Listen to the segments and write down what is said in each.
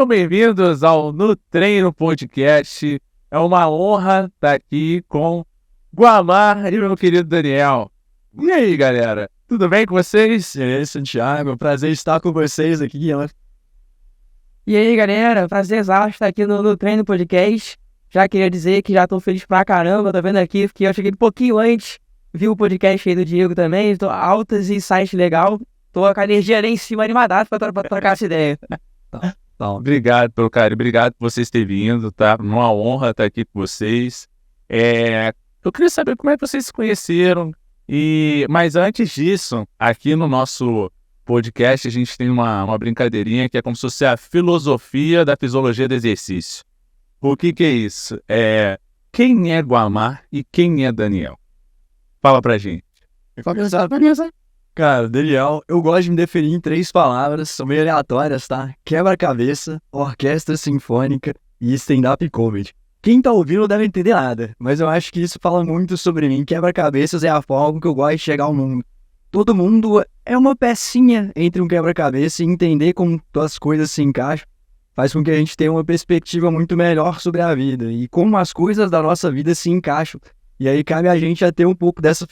Sejam bem-vindos ao No Treino Podcast. É uma honra estar aqui com Guamar e meu querido Daniel. E aí, galera? Tudo bem com vocês? E aí, Santiago, prazer estar com vocês aqui. E aí, galera, prazerzaço estar aqui no Treino Podcast. Já queria dizer que já tô feliz pra caramba, tá vendo aqui, porque eu cheguei um pouquinho antes, vi o podcast aí do Diego também, tô altas e insights legal, tô com a energia ali em cima, animadaço pra trocar essa ideia. Obrigado pelo carinho, obrigado por vocês terem vindo, tá? Uma honra estar aqui com vocês. Eu queria saber como é que vocês se conheceram, mas antes disso, aqui no nosso podcast a gente tem uma brincadeirinha que é como se fosse a filosofia da fisiologia do exercício. O que é isso? Quem é Guamar e quem é Daniel? Fala pra gente. Cara, Daniel, eu gosto de me definir em 3 palavras, são meio aleatórias, tá? Quebra-cabeça, orquestra sinfônica e stand-up comedy. Quem tá ouvindo não deve entender nada, mas eu acho que isso fala muito sobre mim. Quebra-cabeças é a forma que eu gosto de chegar ao mundo. Todo mundo é uma pecinha entre um quebra-cabeça e entender como as coisas se encaixam faz com que a gente tenha uma perspectiva muito melhor sobre a vida e como as coisas da nossa vida se encaixam. E aí cabe a gente a ter um pouco dessa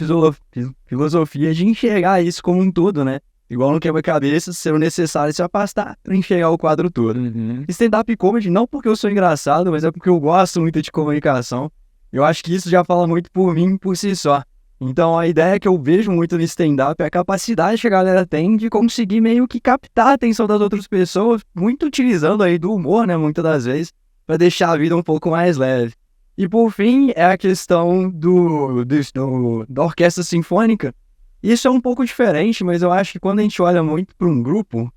filosofia de enxergar isso como um todo, né? Igual no quebra-cabeça, sendo necessário se afastar para enxergar o quadro todo. Stand-up comedy, não porque eu sou engraçado, mas é porque eu gosto muito de comunicação. Eu acho que isso já fala muito por mim, por si só. Então a ideia que eu vejo muito no stand-up é a capacidade que a galera tem de conseguir meio que captar a atenção das outras pessoas, muito utilizando aí do humor, né, muitas das vezes, para deixar a vida um pouco mais leve. E por fim, é a questão da orquestra sinfônica. Isso é um pouco diferente, mas eu acho que quando a gente olha muito para um grupo,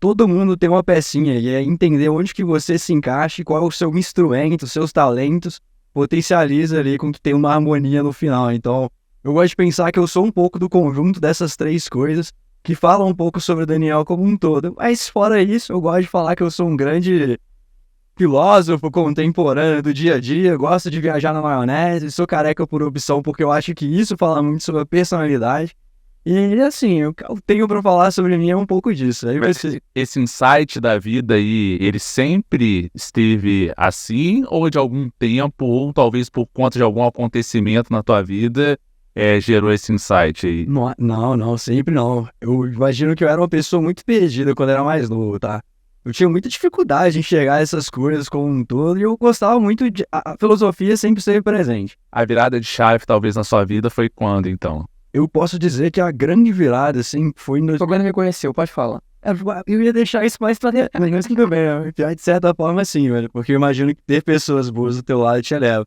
todo mundo tem uma pecinha e é entender onde que você se encaixa, qual é o seu instrumento, seus talentos, potencializa ali quando tem uma harmonia no final. Então, eu gosto de pensar que eu sou um pouco do conjunto dessas 3 coisas que falam um pouco sobre o Daniel como um todo. Mas fora isso, eu gosto de falar que eu sou um grande filósofo contemporâneo do dia a dia, gosto de viajar na maionese, sou careca por opção porque eu acho que isso fala muito sobre a personalidade. E assim, eu tenho pra falar sobre mim é um pouco disso. Aí Esse insight da vida aí, ele sempre esteve assim ou de algum tempo, ou talvez por conta de algum acontecimento na tua vida, gerou esse insight aí? Não, sempre não. Eu imagino que eu era uma pessoa muito perdida quando era mais novo, tá? Eu tinha muita dificuldade em enxergar essas coisas como um todo e eu gostava muito de... A filosofia sempre esteve presente. A virada de chave, talvez, na sua vida foi quando, então? Eu posso dizer que a grande virada, assim, foi no... Quando me conheceu, pode falar. Eu ia deixar isso mais pra dentro, mas tudo bem, de certa forma sim, velho, porque eu imagino que ter pessoas boas do teu lado te eleva.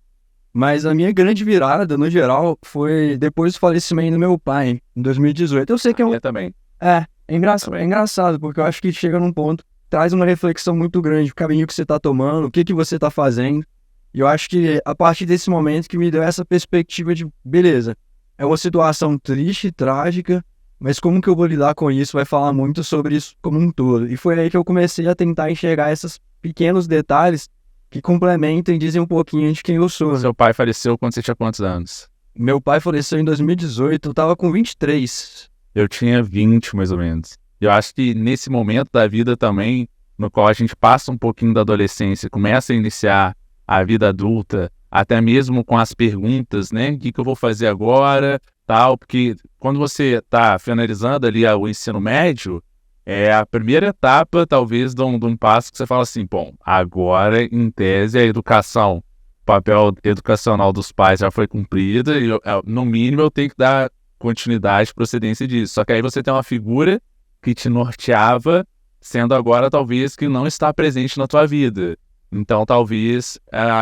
Mas a minha grande virada, no geral, foi depois do falecimento do meu pai, em 2018. Eu sei que Eu também. É engraçado, porque eu acho que chega num ponto, traz uma reflexão muito grande, o caminho que você tá tomando, o que você tá fazendo. E eu acho que a partir desse momento que me deu essa perspectiva de, beleza, é uma situação triste, trágica, mas como que eu vou lidar com isso vai falar muito sobre isso como um todo. E foi aí que eu comecei a tentar enxergar esses pequenos detalhes que complementam e dizem um pouquinho de quem eu sou. Seu pai faleceu quando você tinha quantos anos? Meu pai faleceu em 2018, eu tava com 23. Eu tinha 20, mais ou menos. Eu acho que nesse momento da vida também, no qual a gente passa um pouquinho da adolescência, começa a iniciar a vida adulta, até mesmo com as perguntas, né? O que eu vou fazer agora, tal, porque quando você está finalizando ali o ensino médio, é a primeira etapa, talvez, de um passo que você fala assim, bom, agora, em tese, a educação, o papel educacional dos pais já foi cumprido, e no mínimo eu tenho que dar continuidade, procedência disso. Só que aí você tem uma figura que te norteava, sendo agora, talvez, que não está presente na tua vida. Então, talvez,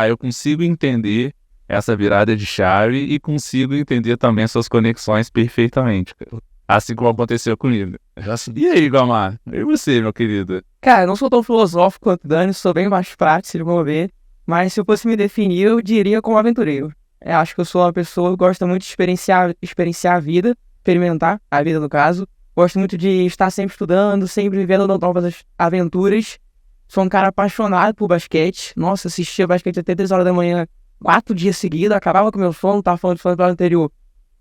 eu consigo entender essa virada de chave e consigo entender também suas conexões perfeitamente, assim como aconteceu comigo. E aí, Guamar? E você, meu querido? Cara, eu não sou tão filosófico quanto o Dani, sou bem mais prático, se vão ver. Mas se eu fosse me definir, eu diria como aventureiro. Acho que eu sou uma pessoa que gosta muito de experienciar a vida, experimentar a vida no caso. Gosto muito de estar sempre estudando, sempre vivendo novas aventuras. Sou um cara apaixonado por basquete. Nossa, assistia basquete até 3 horas da manhã, 4 dias seguidos, acabava com o meu sono, tava falando do episódio anterior.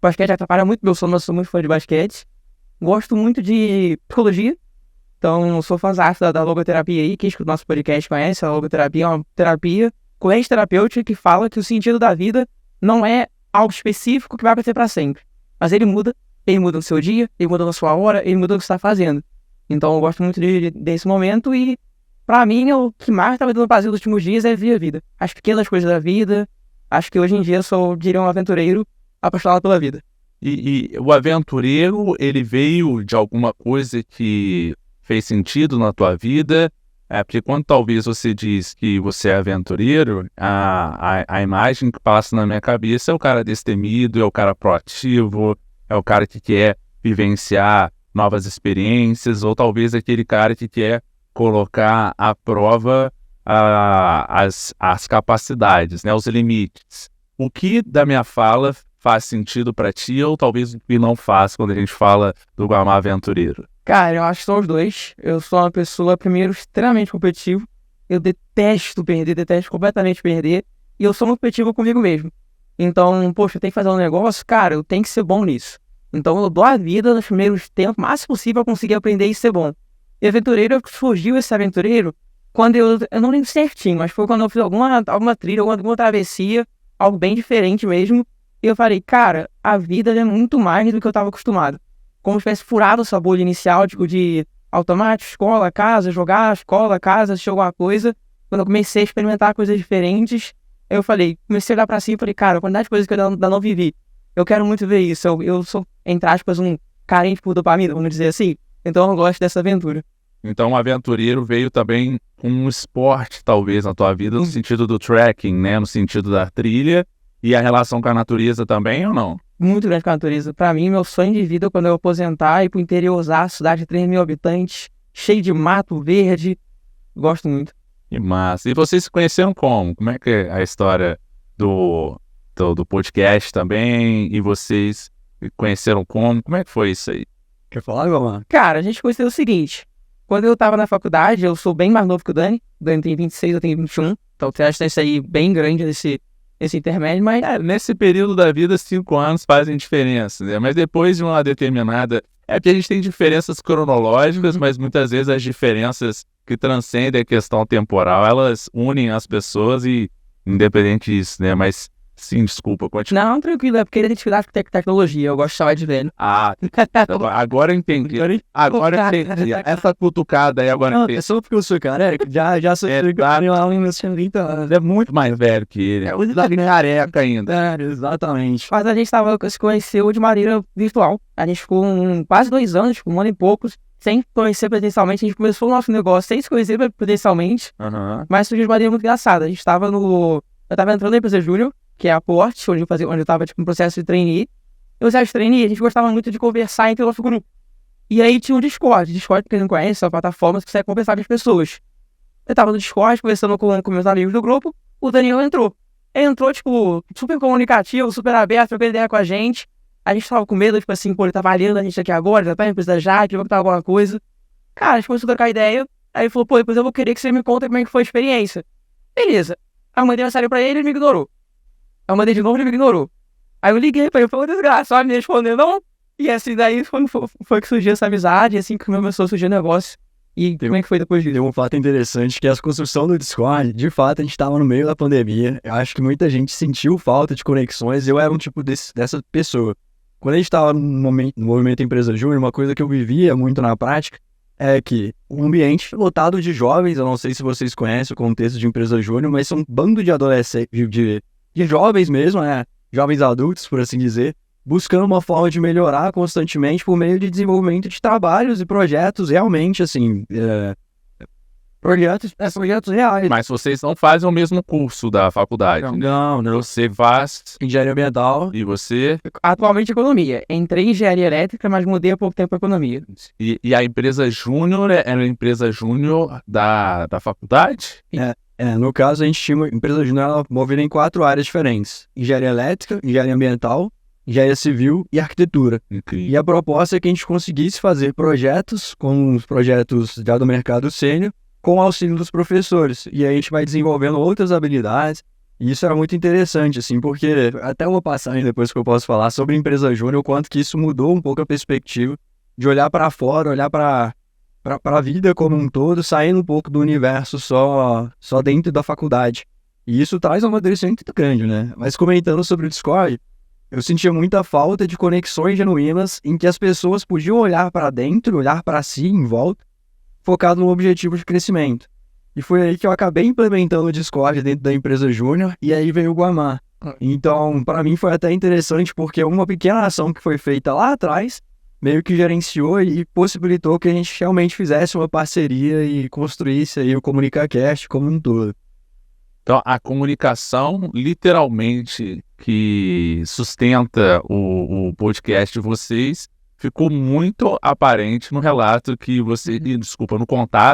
Basquete atrapalha muito meu sono, mas sou muito fã de basquete. Gosto muito de psicologia. Então, eu sou fãzão da logoterapia aí, quem escuta o nosso podcast conhece, a logoterapia é uma terapia corrente terapêutica que fala que o sentido da vida não é algo específico que vai acontecer para sempre. Mas ele muda no seu dia, ele muda na sua hora, ele muda no que você está fazendo. Então, eu gosto muito desse momento e, para mim, o que mais está me dando prazer nos últimos dias é ver a vida. As pequenas coisas da vida. Acho que hoje em dia eu sou, diria, um aventureiro apaixonado pela vida. E o aventureiro, ele veio de alguma coisa que fez sentido na tua vida? Porque quando talvez você diz que você é aventureiro, a imagem que passa na minha cabeça é o cara destemido, é o cara proativo, é o cara que quer vivenciar novas experiências, ou talvez aquele cara que quer colocar à prova as capacidades, né, os limites. O que da minha fala faz sentido para ti, ou talvez o que não faz quando a gente fala do Guamá aventureiro? Cara, eu acho que são os dois. Eu sou uma pessoa, primeiro, extremamente competitiva. Eu detesto perder, detesto completamente perder. E eu sou muito competitivo comigo mesmo. Então, poxa, eu tenho que fazer um negócio, cara, eu tenho que ser bom nisso. Então, eu dou a vida nos primeiros tempos, o máximo possível, para conseguir aprender e ser bom. E aventureiro, surgiu esse aventureiro quando eu não lembro certinho, mas foi quando eu fiz alguma trilha, alguma travessia, algo bem diferente mesmo. E eu falei, cara, a vida é muito mais do que eu estava acostumado. Como se tivesse furado essa bolha inicial, tipo, de automático, escola, casa, jogar, escola, casa, assistir alguma coisa. Quando eu comecei a experimentar coisas diferentes, eu falei, comecei a olhar pra cima e falei, cara, a quantidade de coisas que eu ainda não vivi. Eu quero muito ver isso. Eu sou, entre aspas, um carente por dopamina, vamos dizer assim. Então eu gosto dessa aventura. Então o aventureiro veio também com um esporte, talvez, na tua vida, no sentido do trekking, né? No sentido da trilha. E a relação com a natureza também, ou não? Muito grande com a natureza. Pra mim, meu sonho de vida, quando eu aposentar, ir pro interiorzar, cidade de 3 mil habitantes, cheio de mato verde. Gosto muito. Que massa. E vocês se conheceram como? Como é que é a história do podcast também? E vocês se conheceram como? Como é que foi isso aí? Quer falar, Guamá? Cara, a gente conheceu o seguinte. Quando eu tava na faculdade, eu sou bem mais novo que o Dani. O Dani tem 26, eu tenho 21. Então tem uma distância aí bem grande nesse intermédio, mas... nesse período da vida, 5 anos fazem diferença, né? Mas depois de uma determinada... porque a gente tem diferenças cronológicas, mas muitas vezes as diferenças que transcendem a questão temporal, elas unem as pessoas e independente disso, né? Mas, sim, desculpa, continua. Não, tranquilo, é porque ele identificar com tecnologia, eu gosto de chamar de velho. Agora eu entendi. Agora eu entendi. Essa cutucada aí, agora eu entendi. É só porque eu sou careca, já sou lá em meus 30 anos. É muito mais velho que ele. É o careca ainda. Exatamente. Mas a gente se conheceu de maneira virtual. A gente ficou quase 2 anos, tipo, 1 ano e poucos, sem conhecer presencialmente. A gente começou o nosso negócio sem se conhecer presencialmente, mas surgiu de maneira muito engraçada. Eu tava entrando na empresa Júnior, que é a Porte, onde eu tava tipo, no processo de trainee. Eu já de trainee, a gente gostava muito de conversar entre o nosso grupo. E aí tinha o Discord. Discord, pra quem não conhece, é uma plataforma que você consegue conversar com as pessoas. Eu tava no Discord, conversando com meus amigos do grupo, o Daniel entrou. Ele entrou, tipo, super comunicativo, super aberto, trocando ideia com a gente. A gente tava com medo, tipo assim, pô, ele tá avaliando a gente aqui agora, já tá na empresa já, que vai contar alguma coisa. Cara, a gente começou a trocar ideia. Aí ele falou, pô, depois eu vou querer que você me conte como é que foi a experiência. Beleza. Aí eu mandei mensagem pra ele me ignorou. Aí eu mandei de novo, ele me ignorou. Aí eu liguei pra ele, falei, desgraça, ó, me respondeu, não. E assim, daí foi que surgiu essa amizade, assim que começou a surgir o negócio. E como é que foi depois disso? Tem um fato interessante, que a construção do Discord, de fato, a gente estava no meio da pandemia. Eu acho que muita gente sentiu falta de conexões, eu era um tipo dessa pessoa. Quando a gente estava no movimento Empresa Júnior, uma coisa que eu vivia muito na prática é que um ambiente lotado de jovens, eu não sei se vocês conhecem o contexto de Empresa Júnior, mas são um bando de adolescentes, de jovens mesmo, jovens adultos, por assim dizer, buscando uma forma de melhorar constantemente por meio de desenvolvimento de trabalhos e projetos realmente, assim, projetos reais. Mas vocês não fazem o mesmo curso da faculdade. Não. Você faz... Engenharia ambiental. E você? Atualmente economia. Entrei em engenharia elétrica, mas mudei há pouco tempo para economia. E a empresa Júnior era a empresa Júnior da faculdade? No caso, a gente tinha uma empresa Júnior, ela movida em 4 áreas diferentes. Engenharia elétrica, engenharia ambiental, engenharia civil e arquitetura. Incrível. E a proposta é que a gente conseguisse fazer projetos, com os projetos já do mercado sênior, com o auxílio dos professores. E aí a gente vai desenvolvendo outras habilidades. E isso era muito interessante, assim, porque até uma passagem depois que eu posso falar sobre a empresa Júnior, o quanto que isso mudou um pouco a perspectiva de olhar para fora, olhar para para a vida como um todo, saindo um pouco do universo só dentro da faculdade. E isso traz um amadurecimento muito grande, né? Mas comentando sobre o Discord, eu sentia muita falta de conexões genuínas em que as pessoas podiam olhar para dentro, olhar para si em volta, focado no objetivo de crescimento. E foi aí que eu acabei implementando o Discord dentro da empresa Júnior, e aí veio o Guamá. Então, para mim foi até interessante, porque uma pequena ação que foi feita lá atrás, meio que gerenciou e possibilitou que a gente realmente fizesse uma parceria e construísse aí o ComunicaCast como um todo. Então, a comunicação, literalmente, que sustenta o podcast de vocês, ficou muito aparente no relato que você,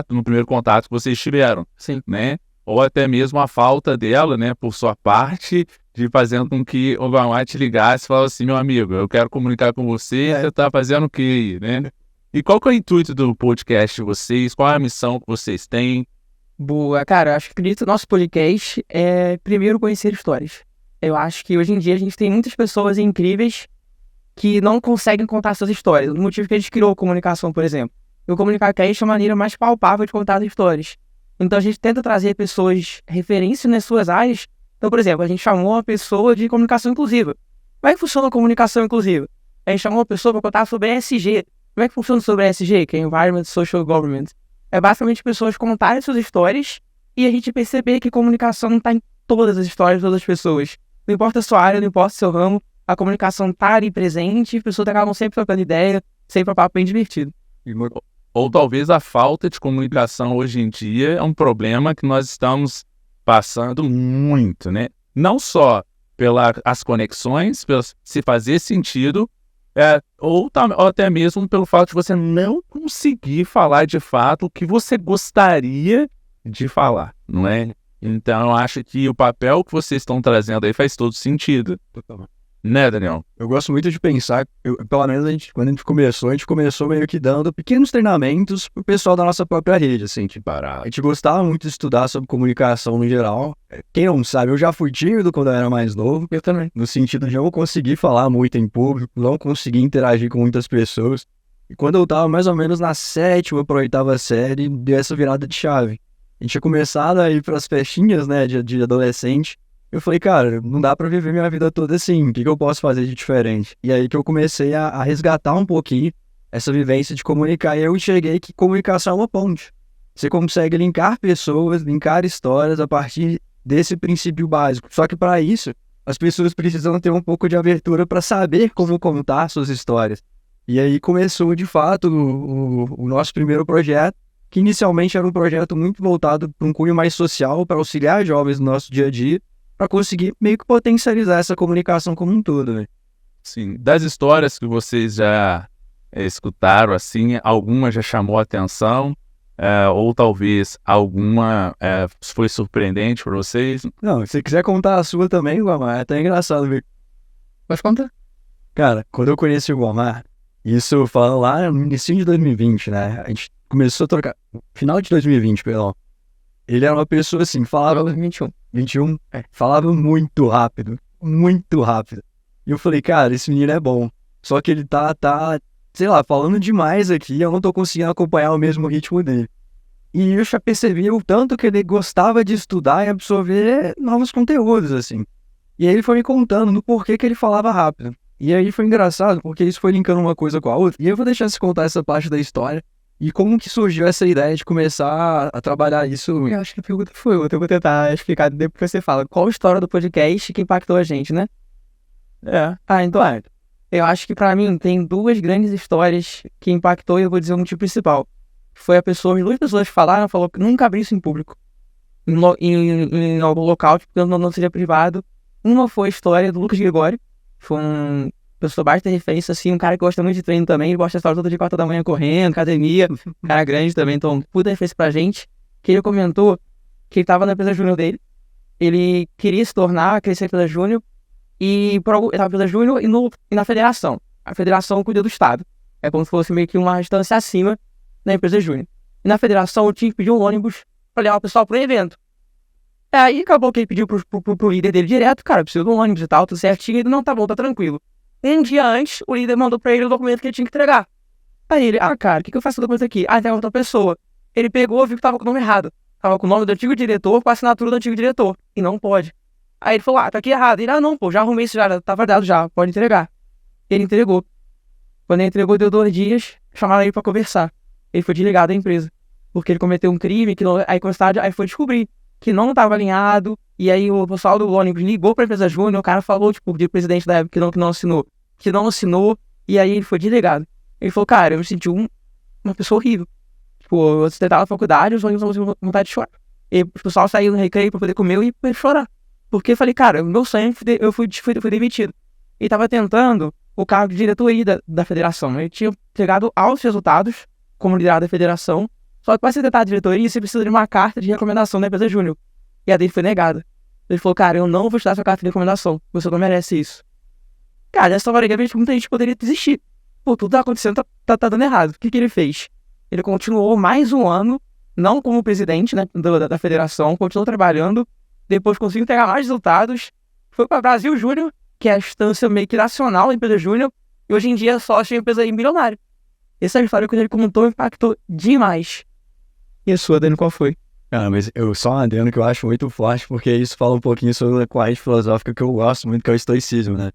no primeiro contato que vocês tiveram, Sim. né? Ou até mesmo a falta dela, né, por sua parte, de fazendo com que o Guamá te ligasse e falasse assim, meu amigo, eu quero comunicar com você, você tá fazendo o quê aí, né? E qual que é o intuito do podcast de vocês? Qual é a missão que vocês têm? Boa, cara, eu acho que o nosso podcast é primeiro conhecer histórias. Eu acho que hoje em dia a gente tem muitas pessoas incríveis que não conseguem contar suas histórias. O motivo que a gente criou a comunicação, por exemplo. O ComunicaCast é a maneira mais palpável de contar as histórias. Então a gente tenta trazer pessoas referências nas suas áreas. Então, por exemplo, a gente chamou uma pessoa de comunicação inclusiva. Como é que funciona a comunicação inclusiva? A gente chamou uma pessoa para contar sobre ESG. Como é que funciona sobre ESG, que é Environment Social Government? É basicamente pessoas contarem suas histórias e a gente perceber que comunicação não está em todas as histórias de todas as pessoas. Não importa a sua área, não importa o seu ramo, a comunicação está ali presente e as pessoas acabam sempre trocando ideia, sempre um papo bem divertido. Ou talvez a falta de comunicação hoje em dia é um problema que nós estamos passando muito, né? Não só pelas conexões, se fazer sentido, ou até mesmo pelo fato de você não conseguir falar de fato o que você gostaria de falar, não é? Então eu acho que o papel que vocês estão trazendo aí faz todo sentido. Né, Daniel? Eu gosto muito de pensar, pelo menos quando a gente começou meio que dando pequenos treinamentos pro pessoal da nossa própria rede, assim, tipo, a gente gostava muito de estudar sobre comunicação no geral. Quem não sabe, eu já fui tímido quando eu era mais novo. Eu também. No sentido de eu não conseguir falar muito em público, não conseguir interagir com muitas pessoas. E quando eu tava mais ou menos na 7ª pra 8ª série, deu essa virada de chave. A gente tinha começado a ir pras festinhas, né, de adolescente. Eu falei, cara, não dá pra viver minha vida toda assim, o que eu posso fazer de diferente? E aí que eu comecei a resgatar um pouquinho essa vivência de comunicar, e eu enxerguei que comunicação é uma ponte. Você consegue linkar pessoas, linkar histórias a partir desse princípio básico. Só que para isso, as pessoas precisam ter um pouco de abertura para saber como contar suas histórias. E aí começou, de fato, o nosso primeiro projeto, que inicialmente era um projeto muito voltado para um cunho mais social, para auxiliar jovens no nosso dia a dia, para conseguir meio que potencializar essa comunicação como um todo, né? Sim, das histórias que vocês já escutaram, assim, alguma já chamou a atenção, ou talvez alguma foi surpreendente para vocês? Não, se você quiser contar a sua também, Guamá, é até engraçado ver. Pode contar? Cara, quando eu conheci o Guamá, isso falando lá no início de 2020, né? A gente começou a trocar, final de 2020, perdão. Ele era uma pessoa assim, falava 21, falava muito rápido. E eu falei, cara, esse menino é bom. Só que ele tá, sei lá, falando demais aqui, eu não tô conseguindo acompanhar o mesmo ritmo dele. E eu já percebi o tanto que ele gostava de estudar e absorver novos conteúdos, assim. E aí ele foi me contando no porquê que ele falava rápido. E aí foi engraçado, porque isso foi linkando uma coisa com a outra. E eu vou deixar você contar essa parte da história. E como que surgiu essa ideia de começar a trabalhar isso? Eu acho que a pergunta foi outra. Eu vou tentar explicar depois que você fala. Qual a história do podcast que impactou a gente, né? Então eu acho que pra mim tem duas grandes histórias que impactou e eu vou dizer o motivo principal. Foi as duas pessoas que falou que nunca abriu isso em público. Em algum local, porque não seria privado. Uma foi a história do Lucas Gregório. Foi uma pessoa bastante referência, assim, um cara que gosta muito de treino também. Ele gosta da história toda de 4 da manhã correndo, academia. Cara grande também, então puta referência pra gente. Que ele comentou que ele tava na empresa júnior dele. Ele queria se tornar, crescer na empresa júnior. E ele tava na empresa júnior e na federação. A federação cuida do estado. É como se fosse meio que uma distância acima da empresa júnior. E na federação eu tinha que pedir um ônibus pra levar o pessoal pro evento. Aí acabou que ele pediu pro líder dele direto, cara, preciso de um ônibus e tal, tudo certinho. Ele, não, tá bom, tá tranquilo. Um dia antes, o líder mandou pra ele o documento que ele tinha que entregar. Aí ele, cara, o que eu faço depois aqui? Tem outra pessoa. Ele pegou, viu que tava com o nome errado. Tava com o nome do antigo diretor, com a assinatura do antigo diretor. E não pode. Aí ele falou, tá aqui errado. Ele, não, pô, já arrumei isso, já tá validado já, pode entregar. Ele entregou. Quando ele entregou, deu 2 dias, chamaram ele pra conversar. Ele foi desligado da empresa. Porque ele cometeu um crime, aí foi descobrir que não estava alinhado, e aí o pessoal do ônibus ligou para a empresa júnior, o cara falou, de presidente da época que não assinou, e aí ele foi desligado. Ele falou, cara, eu me senti uma pessoa horrível. Tipo, eu estava na faculdade, eu só tinha vontade de chorar. E o pessoal saiu no recreio para poder comer e para chorar. Porque eu falei, cara, o meu sonho, eu fui demitido. E estava tentando o cargo de diretoria da federação. Ele tinha chegado aos resultados como liderado da federação. Só que para você tentar a diretoria, você precisa de uma carta de recomendação da empresa júnior. E a dele foi negada. Ele falou, cara, eu não vou te dar sua carta de recomendação. Você não merece isso. Cara, essa hora que muita gente poderia desistir. Pô, tudo tá acontecendo, tá dando errado. O que ele fez? Ele continuou mais um ano, não como presidente, né, da federação, continuou trabalhando, depois conseguiu entregar mais resultados, foi para Brasil Júnior, que é a instância meio que nacional da empresa júnior, e hoje em dia é sócio de uma empresa milionária. Essa história que ele comentou impactou demais. E a sua, Dani, qual foi? Mas eu só adendo que eu acho muito forte, porque isso fala um pouquinho sobre a corrente filosófica que eu gosto muito, que é o estoicismo, né?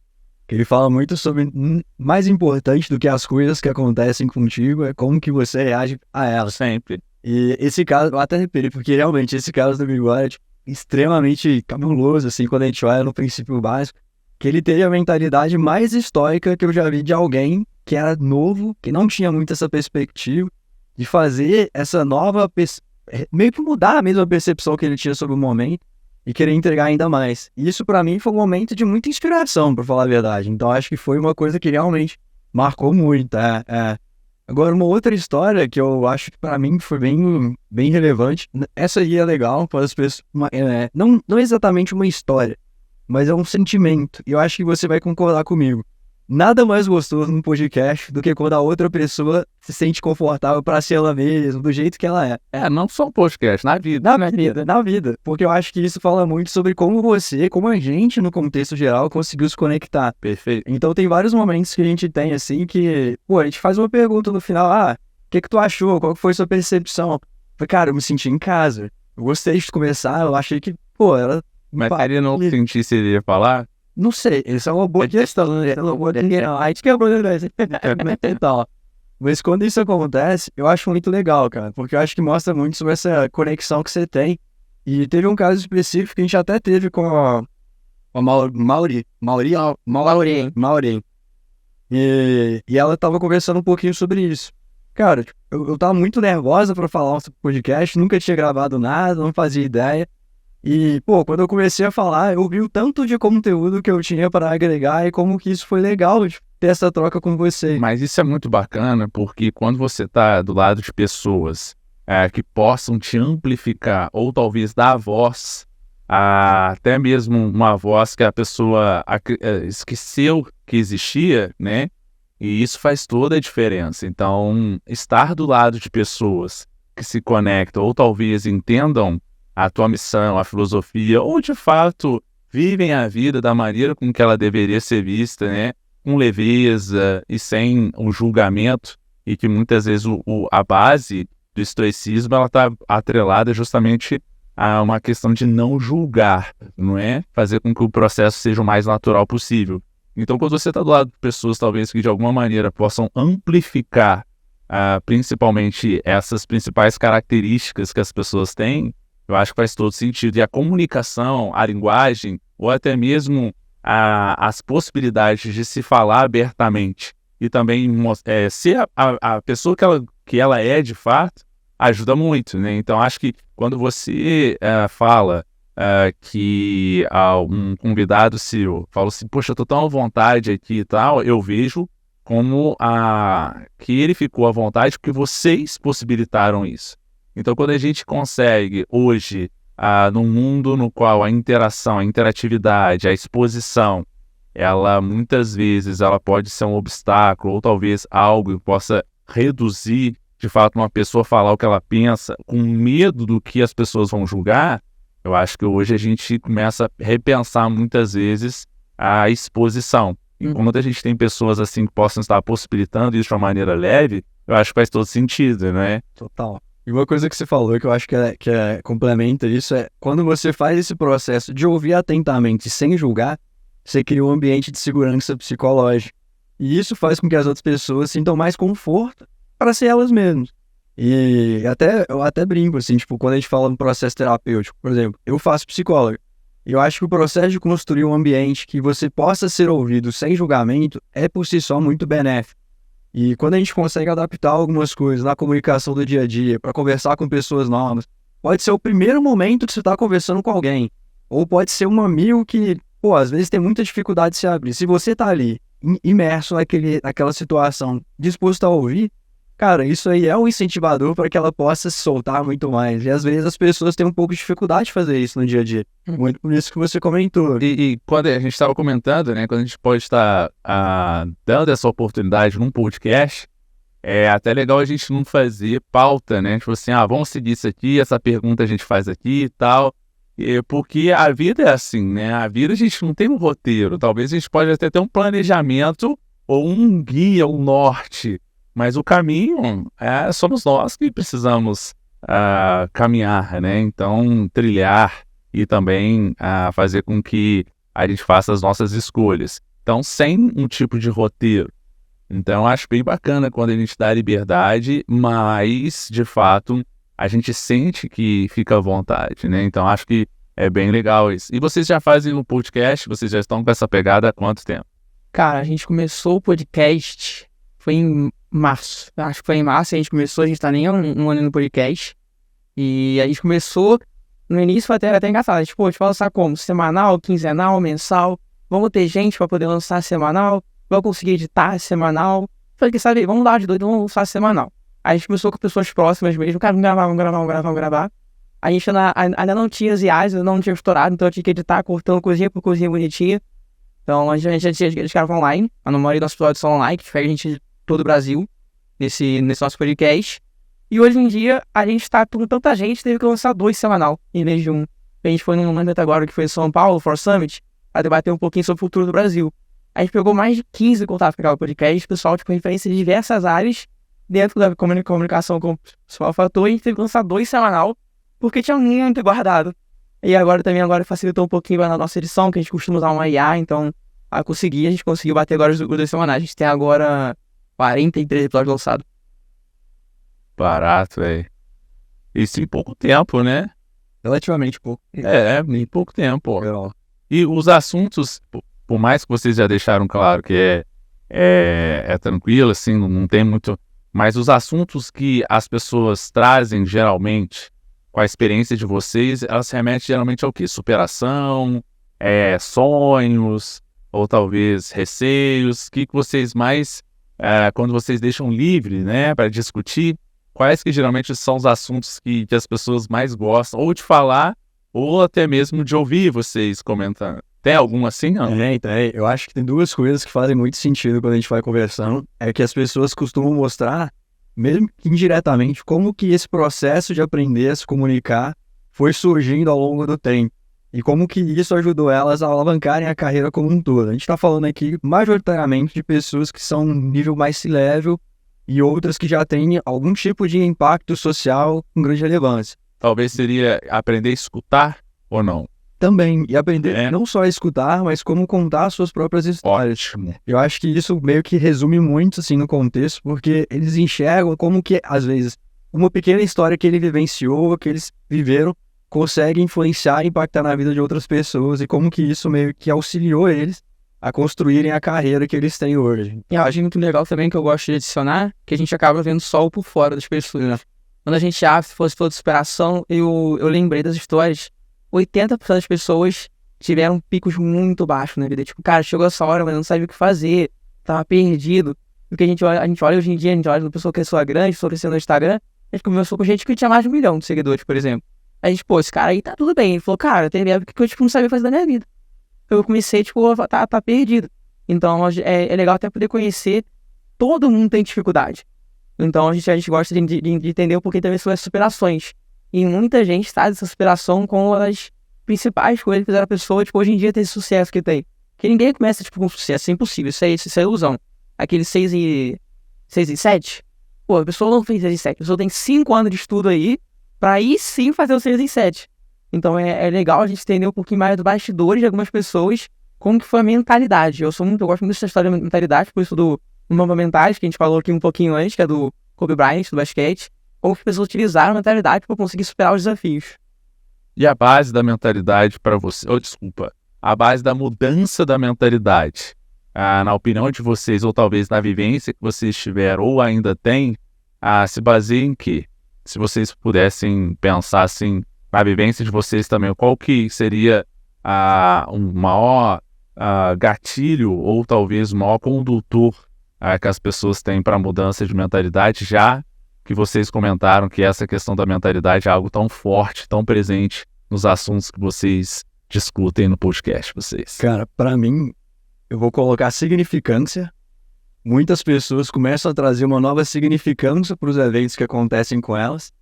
Que ele fala muito sobre, mais importante do que as coisas que acontecem contigo, é como que você reage a elas. Sempre. E esse caso, eu até repeti, porque realmente esse caso do Bigode é tipo, extremamente cabuloso, assim, quando a gente olha no princípio básico, que ele teve a mentalidade mais estoica que eu já vi de alguém que era novo, que não tinha muito essa perspectiva, de fazer essa nova, meio que mudar a mesma percepção que ele tinha sobre o momento e querer entregar ainda mais. E isso pra mim foi um momento de muita inspiração, pra falar a verdade. Então acho que foi uma coisa que realmente marcou muito. Agora, uma outra história que eu acho que pra mim foi bem relevante, essa aí é legal para as pessoas, não exatamente uma história, mas é um sentimento, e eu acho que você vai concordar comigo. Nada mais gostoso num podcast do que quando a outra pessoa se sente confortável para ser ela mesma, do jeito que ela é. Não só um podcast, na vida. Na vida. Porque eu acho que isso fala muito sobre como como a gente, no contexto geral, conseguiu se conectar. Perfeito. Então tem vários momentos que a gente tem, assim, que, a gente faz uma pergunta no final, o que tu achou? Qual foi a sua percepção? Falei, cara, eu me senti em casa. Eu gostei de conversar, eu achei que, ela... Mas se ele não sentisse, ele ia falar? Não sei, isso é uma boa questão, né? Acho que é uma boa. Mas quando isso acontece, eu acho muito legal, cara, porque eu acho que mostra muito sobre essa conexão que você tem. E teve um caso específico que a gente até teve com a Mauri. E ela tava conversando um pouquinho sobre isso. Cara, eu tava muito nervosa pra falar um podcast, nunca tinha gravado nada, não fazia ideia. E, quando eu comecei a falar, eu vi o tanto de conteúdo que eu tinha para agregar e como que isso foi legal de ter essa troca com você. Mas isso é muito bacana, porque quando você está do lado de pessoas que possam te amplificar, ou talvez dar voz, até mesmo uma voz que a pessoa esqueceu que existia, né? E isso faz toda a diferença. Então, estar do lado de pessoas que se conectam, ou talvez entendam a tua missão, a filosofia, ou de fato vivem a vida da maneira com que ela deveria ser vista, né? Com leveza e sem um julgamento, e que muitas vezes a base do estoicismo ela está atrelada justamente a uma questão de não julgar, não é? Fazer com que o processo seja o mais natural possível. Então, quando você está do lado de pessoas talvez que de alguma maneira possam amplificar principalmente essas principais características que as pessoas têm, eu acho que faz todo sentido. E a comunicação, a linguagem, ou até mesmo as possibilidades de se falar abertamente e também ser a pessoa que ela é de fato, ajuda muito, né? Então, acho que quando você fala que um convidado seu fala assim, poxa, eu tô tão à vontade aqui e tal, eu vejo como que ele ficou à vontade porque vocês possibilitaram isso. Então, quando a gente consegue, hoje, num mundo no qual a interação, a interatividade, a exposição, ela muitas vezes ela pode ser um obstáculo, ou talvez algo que possa reduzir, de fato, uma pessoa falar o que ela pensa, com medo do que as pessoas vão julgar, eu acho que hoje a gente começa a repensar muitas vezes a exposição. E quando a gente tem pessoas assim que possam estar possibilitando isso de uma maneira leve, eu acho que faz todo sentido, né? Total. E uma coisa que você falou que eu acho que complementa isso é quando você faz esse processo de ouvir atentamente sem julgar, você cria um ambiente de segurança psicológica. E isso faz com que as outras pessoas sintam mais conforto para ser elas mesmas. E eu até brinco, assim, tipo, quando a gente fala no processo terapêutico, por exemplo, eu faço psicólogo. E eu acho que o processo de construir um ambiente que você possa ser ouvido sem julgamento é por si só muito benéfico. E quando a gente consegue adaptar algumas coisas na comunicação do dia a dia, para conversar com pessoas novas, pode ser o primeiro momento que você está conversando com alguém. Ou pode ser um amigo que, pô, às vezes tem muita dificuldade de se abrir. Se você está ali, imerso naquela situação, disposto a ouvir, cara, isso aí é um incentivador para que ela possa se soltar muito mais. E às vezes as pessoas têm um pouco de dificuldade de fazer isso no dia a dia. Muito por isso que você comentou. E quando a gente estava comentando, né, quando a gente pode estar dando essa oportunidade num podcast, é até legal a gente não fazer pauta, né? Tipo assim, vamos seguir isso aqui, essa pergunta a gente faz aqui e tal. Porque a vida é assim, né? A vida a gente não tem um roteiro. Talvez a gente pode até ter um planejamento ou um guia, um norte. Mas o caminho somos nós que precisamos caminhar, né? Então, trilhar e também fazer com que a gente faça as nossas escolhas. Então, sem um tipo de roteiro. Então, eu acho bem bacana quando a gente dá liberdade, mas, de fato, a gente sente que fica à vontade, né? Então, acho que é bem legal isso. E vocês já fazem um podcast? Vocês já estão com essa pegada há quanto tempo? Cara, a gente começou o podcast, foi em março. Acho que foi em março, a gente começou, a gente tá nem um ano no podcast. E a gente começou, no início foi até engraçado. A gente vai lançar como? Semanal, quinzenal, mensal? Vamos ter gente pra poder lançar semanal? Vamos conseguir editar semanal? Falei, sabe, vamos dar de doido, vamos lançar semanal. Aí a gente começou com pessoas próximas mesmo, cara, vamos gravar. A gente ainda não tinha as IAs, ainda não tinha estourado, então eu tinha que editar, cortando coisinha por coisinha bonitinha. Então a gente eles gravam online, a maioria dos nossos episódios são online, que pega a gente de todo o Brasil, nesse nosso podcast. E hoje em dia, a gente tá com tanta gente, teve que lançar 2 semanal, em vez de 1. A gente foi num evento agora que foi em São Paulo, For Summit, para debater um pouquinho sobre o futuro do Brasil. A gente pegou mais de 15 contatos para o podcast, pessoal, referência de diversas áreas, dentro da comunicação com o pessoal fator, e a gente teve que lançar 2 semanal, porque tinha muito guardado. E agora facilitou um pouquinho na nossa edição, que a gente costuma usar uma IA, então a gente conseguiu bater agora os 2 semanais. A gente tem agora 43 episódios lançados. Barato, velho. Isso em pouco tempo, né? Relativamente pouco. Em pouco tempo. Legal. E os assuntos, por mais que vocês já deixaram claro que é tranquilo, assim, não tem muito... Mas os assuntos que as pessoas trazem, geralmente, com a experiência de vocês, elas se remetem geralmente ao quê? Superação, sonhos, ou talvez receios. O que vocês mais, quando vocês deixam livre, né, para discutir, quais que geralmente são os assuntos que as pessoas mais gostam, ou de falar, ou até mesmo de ouvir vocês comentando? Tem algum assim, não? Tem. Eu acho que tem 2 coisas que fazem muito sentido quando a gente vai conversando. É que as pessoas costumam mostrar, mesmo que indiretamente, como que esse processo de aprender a se comunicar foi surgindo ao longo do tempo. E como que isso ajudou elas a alavancarem a carreira como um todo. A gente está falando aqui majoritariamente de pessoas que são um nível mais C-level e outras que já têm algum tipo de impacto social com grande relevância. Talvez seria aprender a escutar ou não? Também, e aprender não só a escutar, mas como contar suas próprias histórias. Ótimo. Eu acho que isso meio que resume muito, assim, no contexto, porque eles enxergam como que, às vezes, uma pequena história que ele vivenciou, que eles viveram, consegue influenciar e impactar na vida de outras pessoas, e como que isso meio que auxiliou eles a construírem a carreira que eles têm hoje. E eu acho muito legal também, que eu gosto de adicionar, que a gente acaba vendo só o por fora das pessoas, né? Quando a gente abre, se fosse toda superação, eu lembrei das histórias. 80% das pessoas tiveram picos muito baixos na vida. Tipo, cara, chegou essa hora, mas não sabia o que fazer, tava perdido. Porque a gente olha hoje em dia, a gente olha uma pessoa que é grande, pessoa crescendo no Instagram, a gente conversou com gente que tinha mais de 1 milhão de seguidores, por exemplo. A gente, esse cara aí tá tudo bem. Ele falou, cara, tem época que eu, não sabia fazer da minha vida. Eu comecei, tá perdido. Então, é legal até poder conhecer, todo mundo tem dificuldade. Então, a gente gosta de entender o porquê também são as superações. E muita gente traz essa superação com as principais coisas que fizeram a pessoa, hoje em dia ter esse sucesso que tem. Que ninguém começa, com sucesso, é impossível, isso é ilusão. Aquele 6 e 7, Pô, a pessoa não fez 6 em 7, a pessoa tem 5 anos de estudo aí, pra aí sim fazer o 6 em 7. Então é legal a gente entender um pouquinho mais dos bastidores de algumas pessoas, como que foi a mentalidade. Eu gosto muito dessa história da mentalidade, por isso do Mamba Mentais, que a gente falou aqui um pouquinho antes, que é do Kobe Bryant, do basquete, como que as pessoas utilizaram a mentalidade para conseguir superar os desafios. E a base da mentalidade para você, a base da mudança da mentalidade, na opinião de vocês, ou talvez na vivência que vocês tiveram ou ainda têm, se baseia em quê? Se vocês pudessem pensar assim, na vivência de vocês também, qual que seria um maior gatilho ou talvez o maior condutor que as pessoas têm para a mudança de mentalidade, já que vocês comentaram que essa questão da mentalidade é algo tão forte, tão presente nos assuntos que vocês discutem no podcast de vocês? Cara, pra mim, eu vou colocar significância. Muitas pessoas começam a trazer uma nova significância para os eventos que acontecem com elas.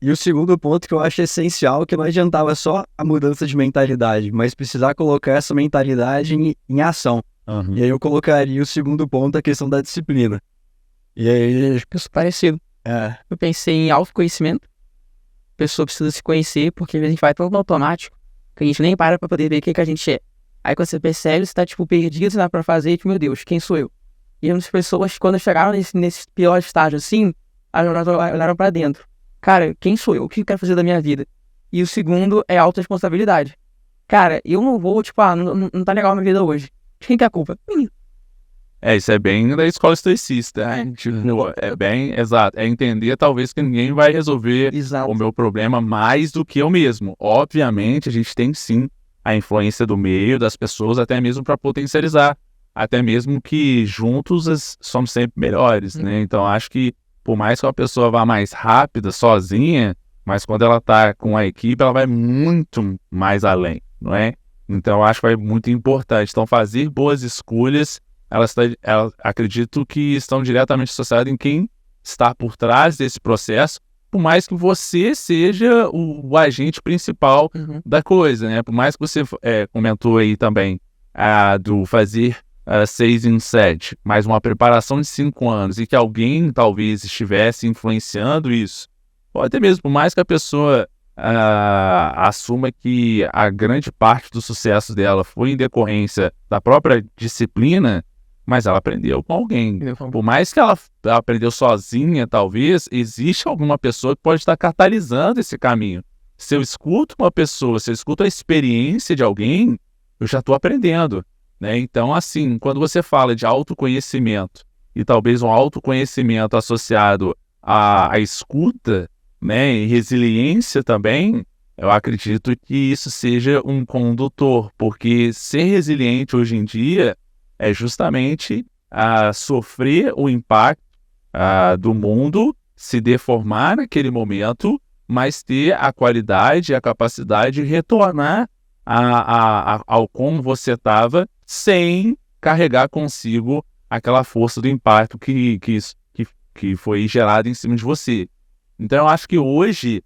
E o segundo ponto que eu acho essencial, que não adiantava só a mudança de mentalidade, mas precisar colocar essa mentalidade em ação. Uhum. E aí eu colocaria o segundo ponto, a questão da disciplina. E aí... Acho que isso é parecido. Eu pensei em autoconhecimento. A pessoa precisa se conhecer, porque às vezes a gente vai tão no automático que a gente nem para pra poder ver o que a gente é. Aí quando você percebe, você tá tipo perdido, não dá pra fazer, tipo, meu Deus, quem sou eu? E as pessoas, quando chegaram nesse pior estágio assim, olharam pra dentro. Cara, quem sou eu? O que eu quero fazer da minha vida? E o segundo é autorresponsabilidade. Cara, eu não vou, tipo, não tá legal a minha vida hoje. De quem que é a culpa? Minha. Isso é bem da escola estoicista, né? É bem, exato, é entender talvez que ninguém vai resolver o meu problema mais do que eu mesmo. Obviamente, a gente tem sim a influência do meio, das pessoas, até mesmo para potencializar, até mesmo que juntos somos sempre melhores, né? Então, acho que por mais que a pessoa vá mais rápida, sozinha, mas quando ela tá com a equipe, ela vai muito mais além, não é? Então, acho que é muito importante. Então, fazer boas escolhas, elas acredito que estão diretamente associadas em quem está por trás desse processo, por mais que você seja o agente principal da coisa, né? Por mais que você comentou aí também do fazer 6 em 7, mais uma preparação de 5 anos, e que alguém talvez estivesse influenciando isso, ou até mesmo, por mais que a pessoa assuma que a grande parte do sucesso dela foi em decorrência da própria disciplina, mas ela aprendeu com alguém. Por mais que ela aprendeu sozinha, talvez, existe alguma pessoa que pode estar catalisando esse caminho. Se eu escuto uma pessoa, se eu escuto a experiência de alguém, eu já estou aprendendo, né? Então, assim, quando você fala de autoconhecimento, e talvez um autoconhecimento associado à escuta, né, e resiliência também, eu acredito que isso seja um condutor, porque ser resiliente hoje em dia é justamente sofrer o impacto do mundo, se deformar naquele momento, mas ter a qualidade e a capacidade de retornar ao como você estava, sem carregar consigo aquela força do impacto que foi gerado em cima de você. Então, eu acho que hoje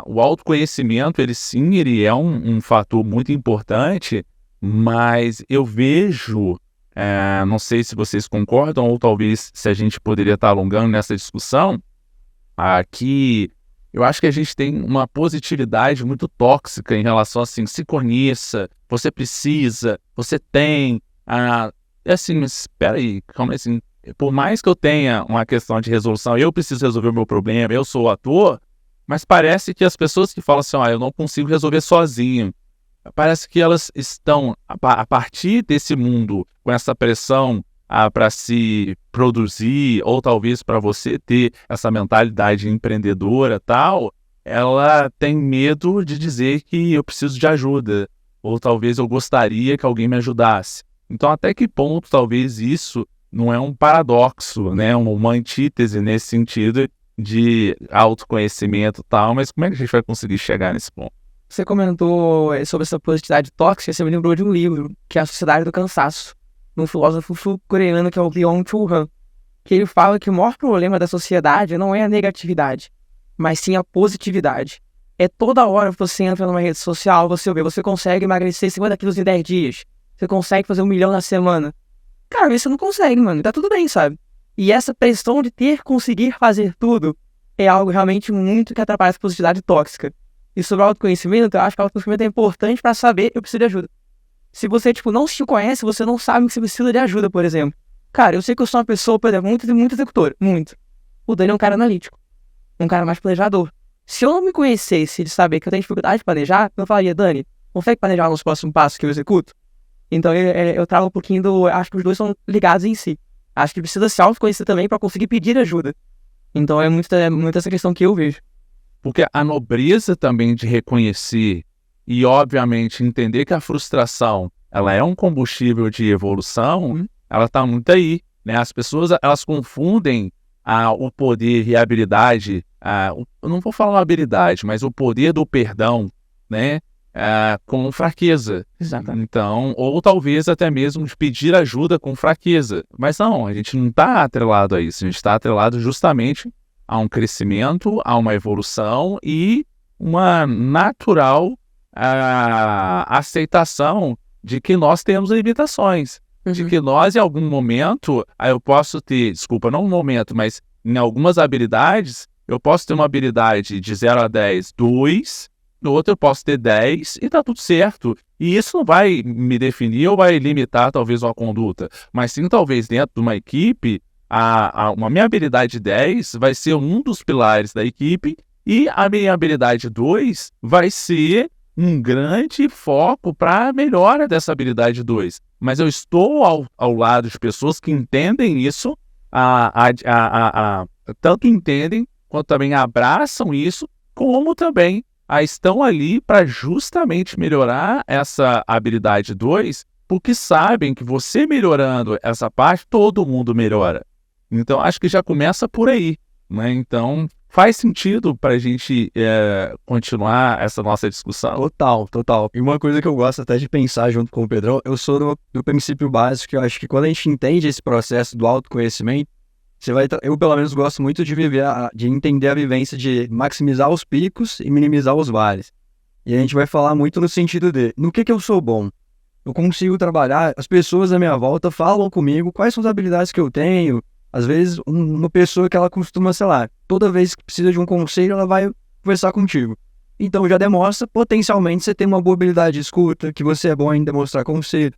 o autoconhecimento, ele é um fator muito importante, mas eu vejo, não sei se vocês concordam, ou talvez se a gente poderia estar alongando nessa discussão, que eu acho que a gente tem uma positividade muito tóxica em relação assim, se conheça, você precisa, você tem, assim, mas espera aí, calma aí, assim, por mais que eu tenha uma questão de resolução, eu preciso resolver o meu problema, eu sou o ator, mas parece que as pessoas que falam assim, eu não consigo resolver sozinho, parece que elas estão, a partir desse mundo, com essa pressão para se produzir, ou talvez para você ter essa mentalidade empreendedora tal, ela tem medo de dizer que eu preciso de ajuda, ou talvez eu gostaria que alguém me ajudasse. Então, até que ponto talvez isso não é um paradoxo, né? Uma antítese nesse sentido de autoconhecimento e tal, mas como é que a gente vai conseguir chegar nesse ponto? Você comentou sobre essa positividade tóxica, você me lembrou de um livro, que é A Sociedade do Cansaço, de um filósofo sul-coreano que é o Byung-Chul Han, que ele fala que o maior problema da sociedade não é a negatividade, mas sim a positividade. É toda hora que você entra numa rede social, você vê, você consegue emagrecer 50 quilos em 10 dias, você consegue fazer 1 milhão na semana. Cara, você não consegue, mano, tá tudo bem, sabe? E essa pressão de ter que conseguir fazer tudo é algo realmente muito que atrapalha essa positividade tóxica. E sobre o autoconhecimento, eu acho que o autoconhecimento é importante para saber eu preciso de ajuda. Se você, não se conhece, você não sabe que você precisa de ajuda, por exemplo. Cara, eu sei que eu sou uma pessoa, por exemplo, muito executora, muito. O Dani é um cara analítico, um cara mais planejador. Se eu não me conhecesse de saber que eu tenho dificuldade de planejar, eu falaria, Dani, consegue planejar nos próximos passos que eu executo? Então eu trago um pouquinho acho que os dois são ligados em si. Acho que precisa se autoconhecer também para conseguir pedir ajuda. Então é muito essa questão que eu vejo. Porque a nobreza também de reconhecer e, obviamente, entender que a frustração ela é um combustível de evolução, ela está muito aí, né? As pessoas elas confundem o poder e a habilidade, eu não vou falar habilidade, mas o poder do perdão, né? Com fraqueza. Exatamente. Então, ou talvez até mesmo de pedir ajuda com fraqueza. Mas não, a gente não está atrelado a isso, a gente está atrelado justamente a um crescimento, a uma evolução e uma natural aceitação de que nós temos limitações. De que nós, em algum momento, eu posso ter, não um momento, mas em algumas habilidades, eu posso ter uma habilidade de 0 a 10, 2, no outro eu posso ter 10 e tá tudo certo. E isso não vai me definir ou vai limitar talvez uma conduta, mas sim talvez dentro de uma equipe, uma minha habilidade 10 vai ser um dos pilares da equipe e a minha habilidade 2 vai ser um grande foco para a melhora dessa habilidade 2. Mas eu estou ao lado de pessoas que entendem isso, tanto entendem quanto também abraçam isso, como também estão ali para justamente melhorar essa habilidade 2, porque sabem que você melhorando essa parte, todo mundo melhora. Então, acho que já começa por aí, né? Então, faz sentido para a gente continuar essa nossa discussão? Total. E uma coisa que eu gosto até de pensar junto com o Pedrão, eu sou do princípio básico, que eu acho que quando a gente entende esse processo do autoconhecimento, eu pelo menos gosto muito de de entender a vivência de maximizar os picos e minimizar os vales. E a gente vai falar muito no sentido de, no que eu sou bom? Eu consigo trabalhar, as pessoas à minha volta falam comigo quais são as habilidades que eu tenho. Às vezes, uma pessoa que ela costuma, sei lá, toda vez que precisa de um conselho, ela vai conversar contigo. Então, já demonstra, potencialmente, você tem uma boa habilidade de escuta, que você é bom em demonstrar conselho,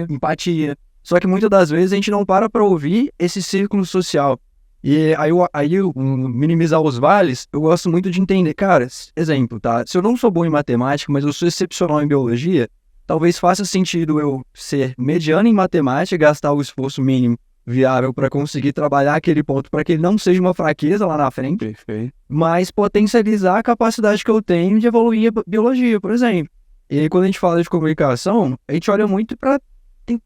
empatia. Só que muitas das vezes a gente não para ouvir esse círculo social. E aí minimizar os vales, eu gosto muito de entender, cara, exemplo, tá? Se eu não sou bom em matemática, mas eu sou excepcional em biologia, talvez faça sentido eu ser mediano em matemática e gastar o esforço mínimo viável para conseguir trabalhar aquele ponto para que ele não seja uma fraqueza lá na frente, Perfeito. Mas potencializar a capacidade que eu tenho de evoluir a biologia, por exemplo. E aí, quando a gente fala de comunicação, a gente olha muito para...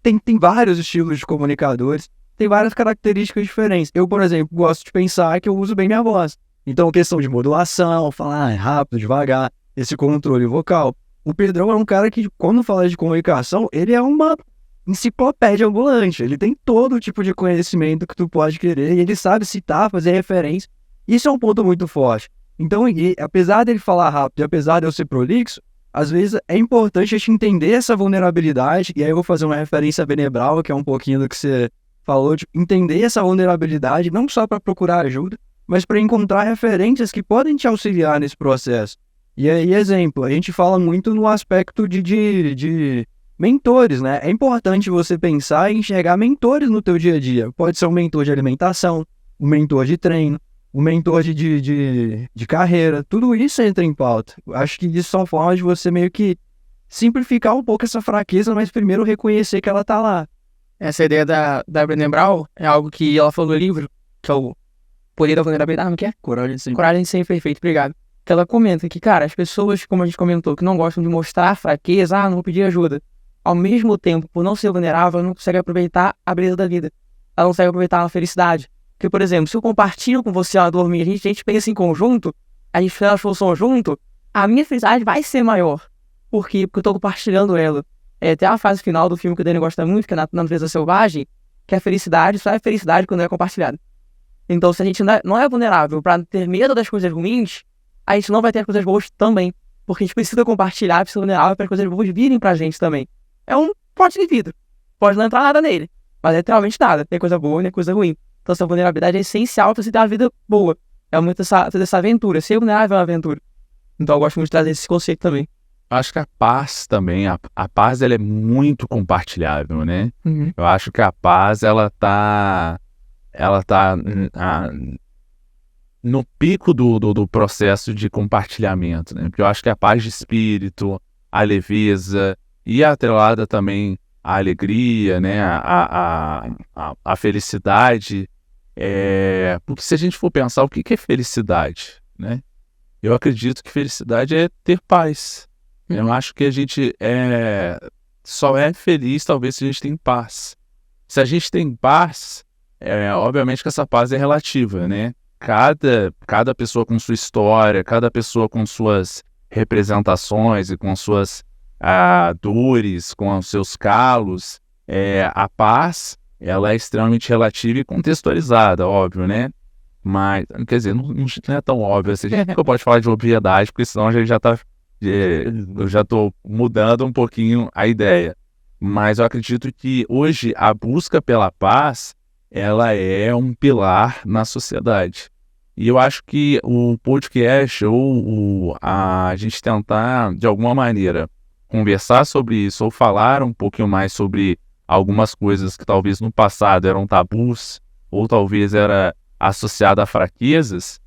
Tem vários estilos de comunicadores, tem várias características diferentes. Eu, por exemplo, gosto de pensar que eu uso bem minha voz. Então, questão de modulação, falar rápido, devagar, esse controle vocal. O Pedrão é um cara que, quando fala de comunicação, ele é uma enciclopédia ambulante. Ele tem todo tipo de conhecimento que tu pode querer, e ele sabe citar, fazer referência. Isso é um ponto muito forte. Então, apesar dele falar rápido e apesar de eu ser prolixo, às vezes é importante a gente entender essa vulnerabilidade, e aí eu vou fazer uma referência a Benebral, que é um pouquinho do que você falou, de entender essa vulnerabilidade, não só para procurar ajuda, mas para encontrar referências que podem te auxiliar nesse processo. E aí, exemplo, a gente fala muito no aspecto de mentores, né? É importante você pensar e enxergar mentores no teu dia a dia. Pode ser um mentor de alimentação, um mentor de treino, um mentor de carreira. Tudo isso entra em pauta. Acho que isso são formas de você meio que simplificar um pouco essa fraqueza, mas primeiro reconhecer que ela tá lá. Essa ideia da Brené Brown é algo que ela falou no livro, que é o Poder da Vulnerabilidade, não quer? Coragem de ser Coragem de ser imperfeito, obrigado. Que ela comenta que, cara, as pessoas, como a gente comentou, que não gostam de mostrar fraqueza, não vou pedir ajuda. Ao mesmo tempo, por não ser vulnerável, ela não consegue aproveitar a beleza da vida. Ela não consegue aproveitar a felicidade. Porque, por exemplo, se eu compartilho com você a dormir, a gente pensa em conjunto, a gente faz a solução junto, a minha felicidade vai ser maior. Por quê? Porque eu tô compartilhando ela. Tem a fase final do filme que o Dani gosta muito, que é na Natureza Selvagem, que a felicidade só é felicidade quando é compartilhada. Então, se a gente não é vulnerável para ter medo das coisas ruins, a gente não vai ter coisas boas também. Porque a gente precisa compartilhar, precisa ser vulnerável para as coisas boas virem pra gente também. É um pote de vidro. Pode não entrar nada nele, mas é literalmente nada. Tem coisa boa e tem coisa ruim. Então essa vulnerabilidade é essencial para você ter uma vida boa. É muito toda essa aventura. Ser vulnerável é uma aventura. Então eu gosto muito de trazer esse conceito também. Acho que a paz também, a paz ela é muito compartilhável, né? Uhum. Eu acho que a paz ela tá no pico do processo de compartilhamento, né? Porque eu acho que a paz de espírito, a leveza e atrelada também a alegria, né? A felicidade. Porque se a gente for pensar o que é felicidade, né? Eu acredito que felicidade é ter paz. Eu acho que a gente só é feliz talvez se a gente tem paz. Se a gente tem paz, obviamente que essa paz é relativa, né? Cada pessoa com sua história, cada pessoa com suas representações e com suas dores, com os seus calos, a paz ela é extremamente relativa e contextualizada, óbvio, né? Mas, quer dizer, não é tão óbvio assim. A gente nunca pode falar de obviedade, porque senão a gente eu já estou mudando um pouquinho a ideia. Mas eu acredito que hoje a busca pela paz, ela é um pilar na sociedade. E eu acho que o podcast ou a gente tentar, de alguma maneira, conversar sobre isso ou falar um pouquinho mais sobre algumas coisas que talvez no passado eram tabus ou talvez era associado a fraquezas,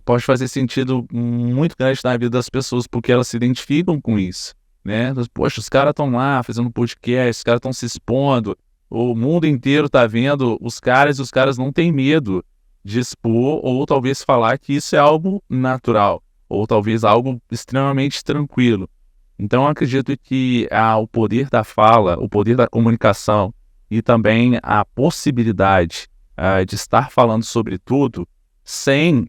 pode fazer sentido muito grande na vida das pessoas, porque elas se identificam com isso, né? Poxa, os caras estão lá fazendo podcast, os caras estão se expondo, o mundo inteiro está vendo os caras e os caras não têm medo de expor ou talvez falar que isso é algo natural, ou talvez algo extremamente tranquilo. Então, eu acredito que o poder da fala, o poder da comunicação e também a possibilidade de estar falando sobre tudo sem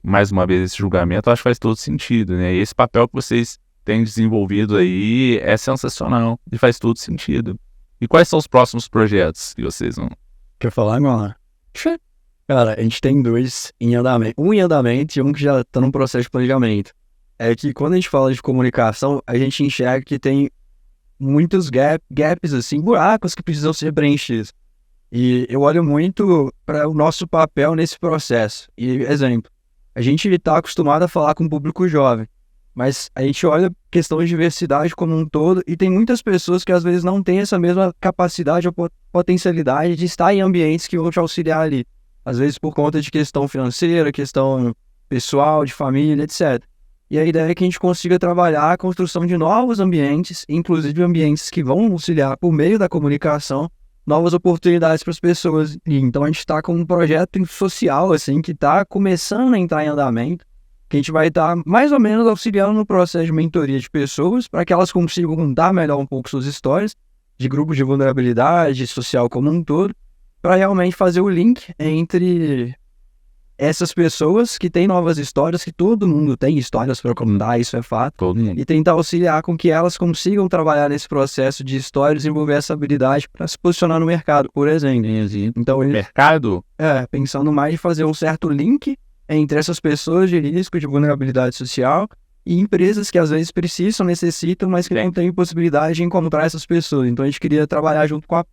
mais uma vez, esse julgamento, eu acho que faz todo sentido, né? E esse papel que vocês têm desenvolvido aí é sensacional e faz todo sentido. E quais são os próximos projetos que vocês vão... Quer falar agora? Cara, a gente tem 2 em andamento. Um em andamento e um que já tá no processo de planejamento. É que quando a gente fala de comunicação, a gente enxerga que tem muitos gaps, assim, buracos que precisam ser preenchidos. E eu olho muito para o nosso papel nesse processo. E, exemplo, a gente está acostumado a falar com o público jovem, mas a gente olha a questão de diversidade como um todo e tem muitas pessoas que às vezes não têm essa mesma capacidade ou potencialidade de estar em ambientes que vão te auxiliar ali. Às vezes por conta de questão financeira, questão pessoal, de família, etc. E a ideia é que a gente consiga trabalhar a construção de novos ambientes, inclusive ambientes que vão auxiliar por meio da comunicação, novas oportunidades para as pessoas. E então a gente está com um projeto social assim, que está começando a entrar em andamento, que a gente vai estar mais ou menos auxiliando no processo de mentoria de pessoas para que elas consigam contar melhor um pouco suas histórias de grupos de vulnerabilidade social como um todo, para realmente fazer o link entre essas pessoas que têm novas histórias, que todo mundo tem histórias para contar, isso é fato, Todo mundo. e tentar auxiliar com que elas consigam trabalhar nesse processo de história e desenvolver essa habilidade para se posicionar no mercado, por exemplo. Então, Mercado? pensando mais em fazer um certo link entre essas pessoas de risco de vulnerabilidade social e empresas que às vezes necessitam, mas que não têm possibilidade de encontrar essas pessoas. Então, a gente queria trabalhar junto com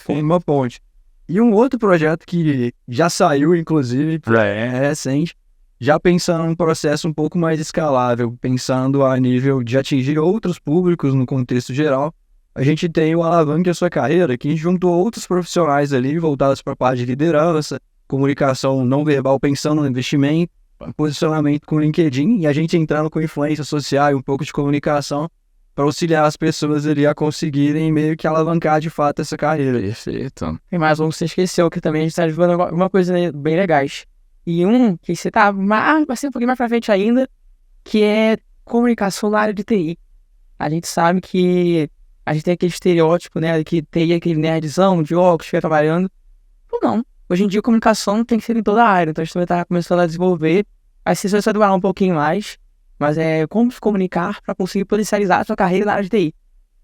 uma ponte. E um outro projeto que já saiu, inclusive, é recente, já pensando em um processo um pouco mais escalável, pensando a nível de atingir outros públicos no contexto geral. A gente tem o Alavanque a Sua Carreira, que juntou outros profissionais ali voltados para a parte de liderança, comunicação não verbal, pensando no investimento, posicionamento com o LinkedIn, e a gente entrando com influência social e um pouco de comunicação, para auxiliar as pessoas ali a conseguirem meio que alavancar de fato essa carreira. Perfeito. Tem mais um que você esqueceu, que também a gente está divulgando alguma coisa bem legais. E um que você tá vai ser um pouquinho mais pra frente ainda, que é comunicação na área de TI. A gente sabe que a gente tem aquele estereótipo, né, que TI é aquele nerdzão de óculos, fica trabalhando. Ou não. Hoje em dia a comunicação tem que ser em toda a área, então a gente também tá começando a desenvolver. Aí você vai demorar um pouquinho mais, mas é como se comunicar para conseguir potencializar a sua carreira na área de TI.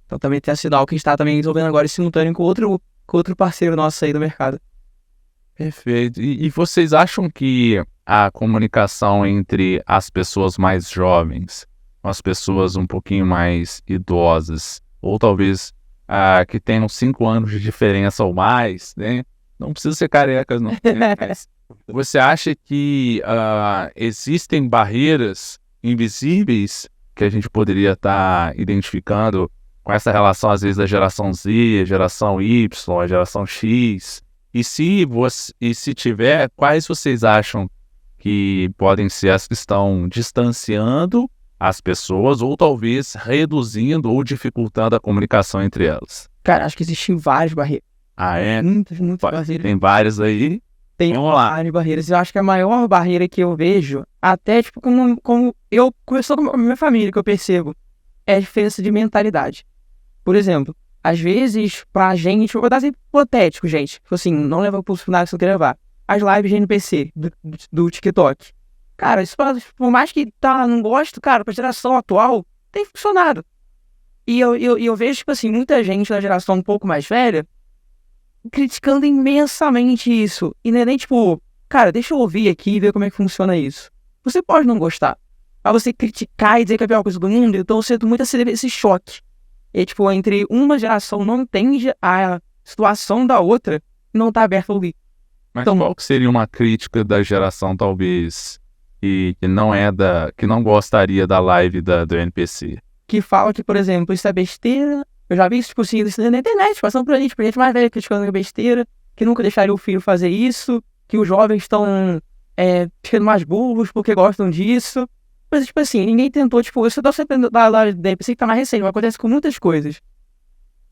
Então também tem a Sinal que a gente está também desenvolvendo agora em simultâneo com outro parceiro nosso aí do mercado. Perfeito. E vocês acham que a comunicação entre as pessoas mais jovens, as pessoas um pouquinho mais idosas, ou talvez que tenham 5 anos de diferença ou mais, né? Não precisa ser carecas, não. Você acha que existem barreiras invisíveis que a gente poderia estar identificando com essa relação, às vezes, da geração Z, geração Y, a geração X? E se tiver, quais vocês acham que podem ser as que estão distanciando as pessoas ou talvez reduzindo ou dificultando a comunicação entre elas? Cara, acho que existem várias barreiras. Ah, é? Muitas barreiras. Tem várias aí. Tem Vamos lá. várias barreiras. Eu acho que a maior barreira que eu vejo, até tipo, como eu conversando com a minha família, que eu percebo, é a diferença de mentalidade. Por exemplo, às vezes, pra gente, vou dar exemplo hipotético, gente. Tipo assim, não leva pro final que você não quer levar. As lives de NPC, do TikTok. Cara, isso, por mais que não gosto, cara, pra geração atual, tem funcionado. E eu vejo, tipo assim, muita gente da geração um pouco mais velha criticando imensamente isso. E não é nem tipo, cara, deixa eu ouvir aqui e ver como é que funciona isso. Você pode não gostar. Mas você criticar e dizer que é a pior coisa do mundo, então eu sinto muito esse choque. E tipo, entre uma geração não entende a situação da outra e não tá aberta a ouvir. Mas Então, qual que seria uma crítica da geração, talvez, que não gostaria da live do NPC? que fala que, por exemplo, isso é besteira. Eu já vi isso, tipo assim, isso na internet, passando pra gente mais velha criticando que é besteira, que nunca deixaria o filho fazer isso, que os jovens estão ficando mais burros porque gostam disso. Mas, tipo assim, ninguém tentou, tipo, isso eu tô sempre da NPC que tá mais recente, mas acontece com muitas coisas.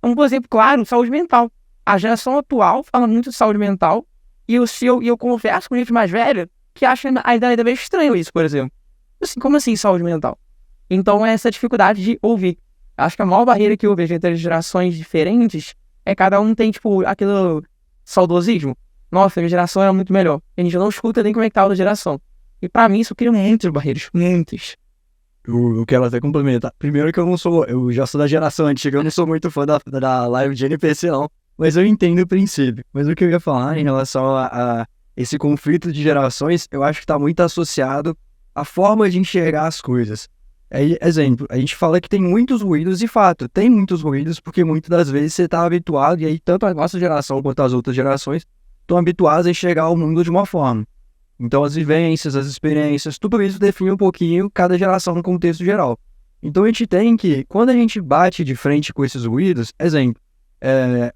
Um exemplo claro, saúde mental. A geração atual fala muito de saúde mental, e eu converso com gente mais velha que acha ainda meio estranho isso, por exemplo. Assim, como assim saúde mental? Então, é essa dificuldade de ouvir. Acho que a maior barreira que eu vejo entre as gerações diferentes é cada um tem, tipo, aquele saudosismo. Nossa, a minha geração era muito melhor. A gente não escuta nem como é que tá a outra geração. E pra mim, isso cria muitas barreiras. Muitas. Eu quero até complementar. Primeiro que eu já sou da geração antiga, eu não sou muito fã da live de NPC, não. Mas eu entendo o princípio. Mas o que eu ia falar em relação a esse conflito de gerações, eu acho que tá muito associado à forma de enxergar as coisas. Exemplo, a gente fala que tem muitos ruídos, de fato, tem muitos ruídos, porque muitas das vezes você está habituado, e aí tanto a nossa geração quanto as outras gerações estão habituadas a enxergar o mundo de uma forma. Então as vivências, as experiências, tudo isso define um pouquinho cada geração no contexto geral. Então a gente tem que, quando a gente bate de frente com esses ruídos, exemplo,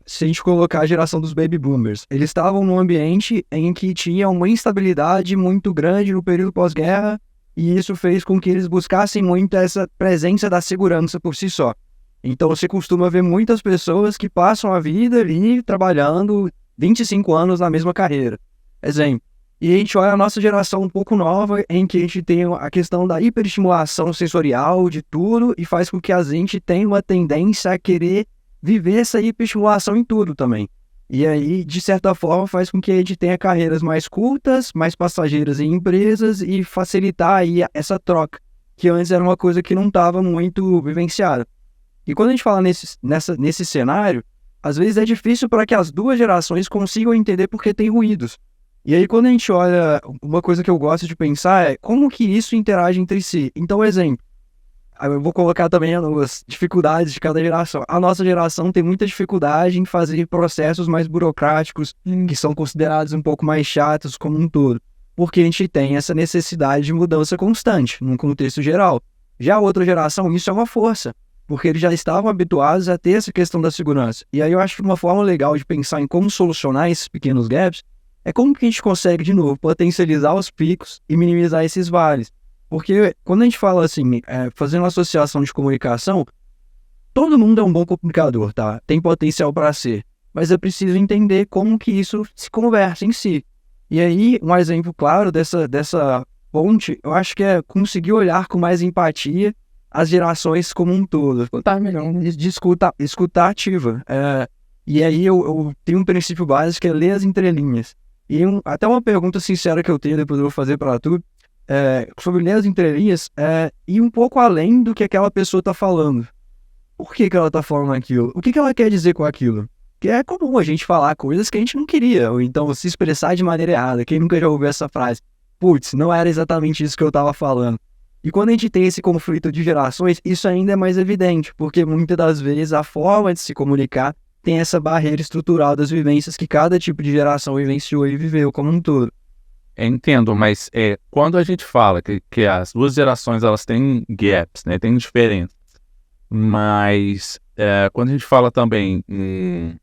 se a gente colocar a geração dos baby boomers, eles estavam num ambiente em que tinha uma instabilidade muito grande no período pós-guerra, e isso fez com que eles buscassem muito essa presença da segurança por si só. Então você costuma ver muitas pessoas que passam a vida ali trabalhando 25 anos na mesma carreira. Exemplo. E a gente olha a nossa geração um pouco nova, em que a gente tem a questão da hiperestimulação sensorial de tudo, e faz com que a gente tenha uma tendência a querer viver essa hiperestimulação em tudo também. E aí, de certa forma, faz com que a gente tenha carreiras mais curtas, mais passageiras em empresas e facilitar aí essa troca, que antes era uma coisa que não estava muito vivenciada. E quando a gente fala nesse cenário, às vezes é difícil para que as duas gerações consigam entender porque tem ruídos. E aí, quando a gente olha, uma coisa que eu gosto de pensar é como que isso interage entre si. Então, exemplo, eu vou colocar também as dificuldades de cada geração. A nossa geração tem muita dificuldade em fazer processos mais burocráticos, que são considerados um pouco mais chatos como um todo, porque a gente tem essa necessidade de mudança constante, num contexto geral. Já a outra geração, isso é uma força, porque eles já estavam habituados a ter essa questão da segurança. E aí eu acho que uma forma legal de pensar em como solucionar esses pequenos gaps é como que a gente consegue, de novo, potencializar os picos e minimizar esses vales. Porque quando a gente fala assim, fazendo uma associação de comunicação, todo mundo é um bom comunicador, tá? Tem potencial para ser. Mas é preciso entender como que isso se conversa em si. E aí, um exemplo claro dessa ponte, eu acho que é conseguir olhar com mais empatia as gerações como um todo. Tá melhor. De escutar ativa. E aí eu tenho um princípio básico que é ler as entrelinhas. E até uma pergunta sincera que eu tenho, depois eu vou fazer para tu, sobre ler as entrelinhas, ir um pouco além do que aquela pessoa está falando. Por que ela está falando aquilo? O que ela quer dizer com aquilo? Que é comum a gente falar coisas que a gente não queria, ou então se expressar de maneira errada. Quem nunca já ouviu essa frase? Putz, não era exatamente isso que eu estava falando. E quando a gente tem esse conflito de gerações, isso ainda é mais evidente, porque muitas das vezes a forma de se comunicar tem essa barreira estrutural das vivências que cada tipo de geração vivenciou e viveu como um todo. Entendo, mas quando a gente fala que as duas gerações elas têm gaps, né, têm diferenças, mas quando a gente fala também em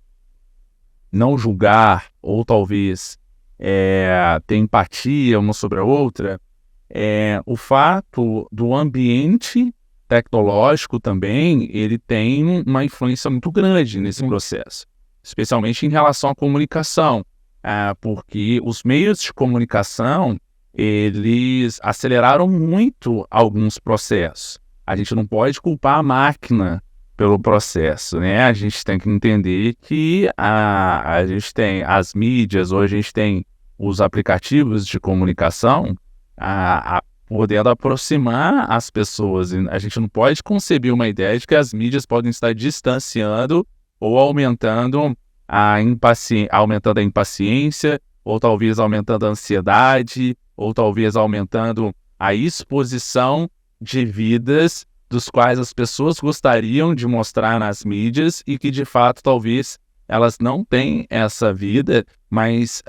não julgar ou talvez ter empatia uma sobre a outra, o fato do ambiente tecnológico também, ele tem uma influência muito grande nesse processo, especialmente em relação à comunicação. Porque os meios de comunicação, eles aceleraram muito alguns processos. A gente não pode culpar a máquina pelo processo, né? A gente tem que entender que a gente tem as mídias, ou a gente tem os aplicativos de comunicação, podendo aproximar as pessoas. A gente não pode conceber uma ideia de que as mídias podem estar distanciando ou aumentando aumentando a impaciência, ou talvez aumentando a ansiedade, ou talvez aumentando a exposição de vidas dos quais as pessoas gostariam de mostrar nas mídias e que, de fato, talvez elas não têm essa vida, mas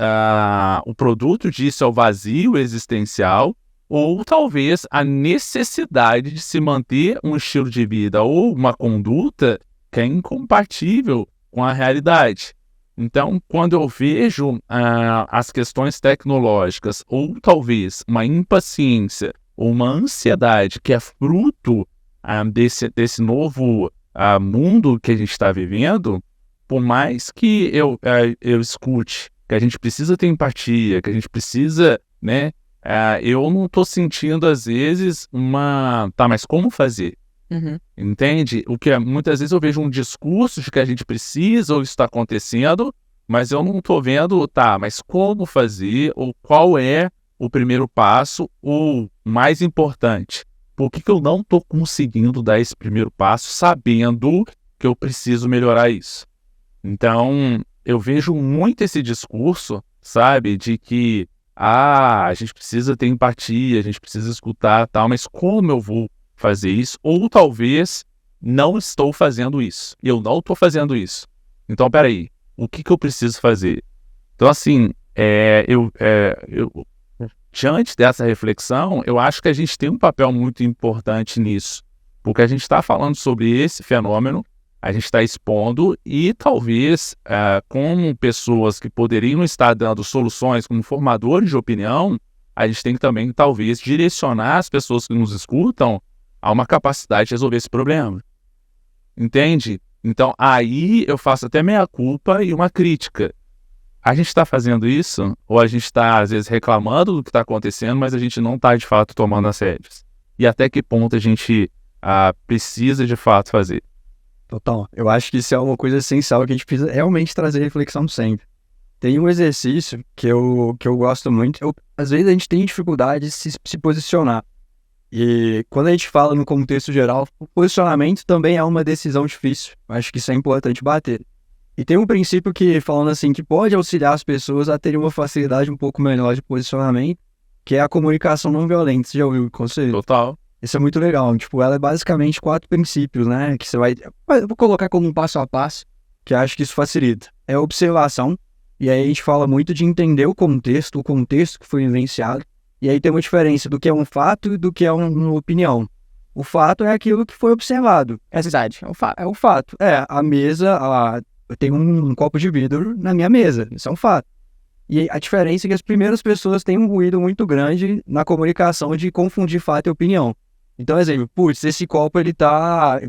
o produto disso é o vazio existencial, ou talvez a necessidade de se manter um estilo de vida ou uma conduta que é incompatível com a realidade. Então, quando eu vejo as questões tecnológicas, ou talvez uma impaciência ou uma ansiedade que é fruto desse novo mundo que a gente está vivendo, por mais que eu escute que a gente precisa ter empatia, que a gente precisa, né, eu não estou sentindo, às vezes, mas como fazer? Uhum. Entende? Muitas vezes eu vejo um discurso de que a gente precisa ou está acontecendo, mas eu não estou vendo, mas como fazer, ou qual é o primeiro passo, ou mais importante, por que eu não estou conseguindo dar esse primeiro passo sabendo que eu preciso melhorar isso? Então, eu vejo muito esse discurso, sabe, de que a gente precisa ter empatia, a gente precisa escutar, tal, mas como eu vou fazer isso? Ou talvez não estou fazendo isso. Eu não estou fazendo isso. Então, peraí, o que eu preciso fazer? Então, assim, diante dessa reflexão, eu acho que a gente tem um papel muito importante nisso, porque a gente está falando sobre esse fenômeno, a gente está expondo e talvez, como pessoas que poderiam estar dando soluções como formadores de opinião, a gente tem que também, talvez, direcionar as pessoas que nos escutam a uma capacidade de resolver esse problema. Entende? Então, aí eu faço até meia-culpa e uma crítica. A gente está fazendo isso, ou a gente está, às vezes, reclamando do que está acontecendo, mas a gente não está, de fato, tomando as rédeas. E até que ponto a gente precisa, de fato, fazer. Total. Eu acho que isso é uma coisa essencial que a gente precisa realmente trazer reflexão sempre. Tem um exercício que eu gosto muito. Às vezes a gente tem dificuldade de se posicionar. E quando a gente fala no contexto geral, o posicionamento também é uma decisão difícil. Eu acho que isso é importante bater. E tem um princípio que, falando assim, que pode auxiliar as pessoas a terem uma facilidade um pouco melhor de posicionamento, que é a comunicação não violenta. Você já ouviu o conceito? Total. Isso é muito legal. Tipo, ela é basicamente 4 princípios, né? Que você vai... Eu vou colocar como um passo a passo, que eu acho que isso facilita. É a observação, e aí a gente fala muito de entender o contexto que foi vivenciado. E aí tem uma diferença do que é um fato e do que é uma opinião. O fato é aquilo que foi observado. É verdade, É o fato. A mesa, eu tenho um copo de vidro na minha mesa. Isso é um fato. E a diferença é que as primeiras pessoas têm um ruído muito grande na comunicação de confundir fato e opinião. Então, exemplo, esse copo ele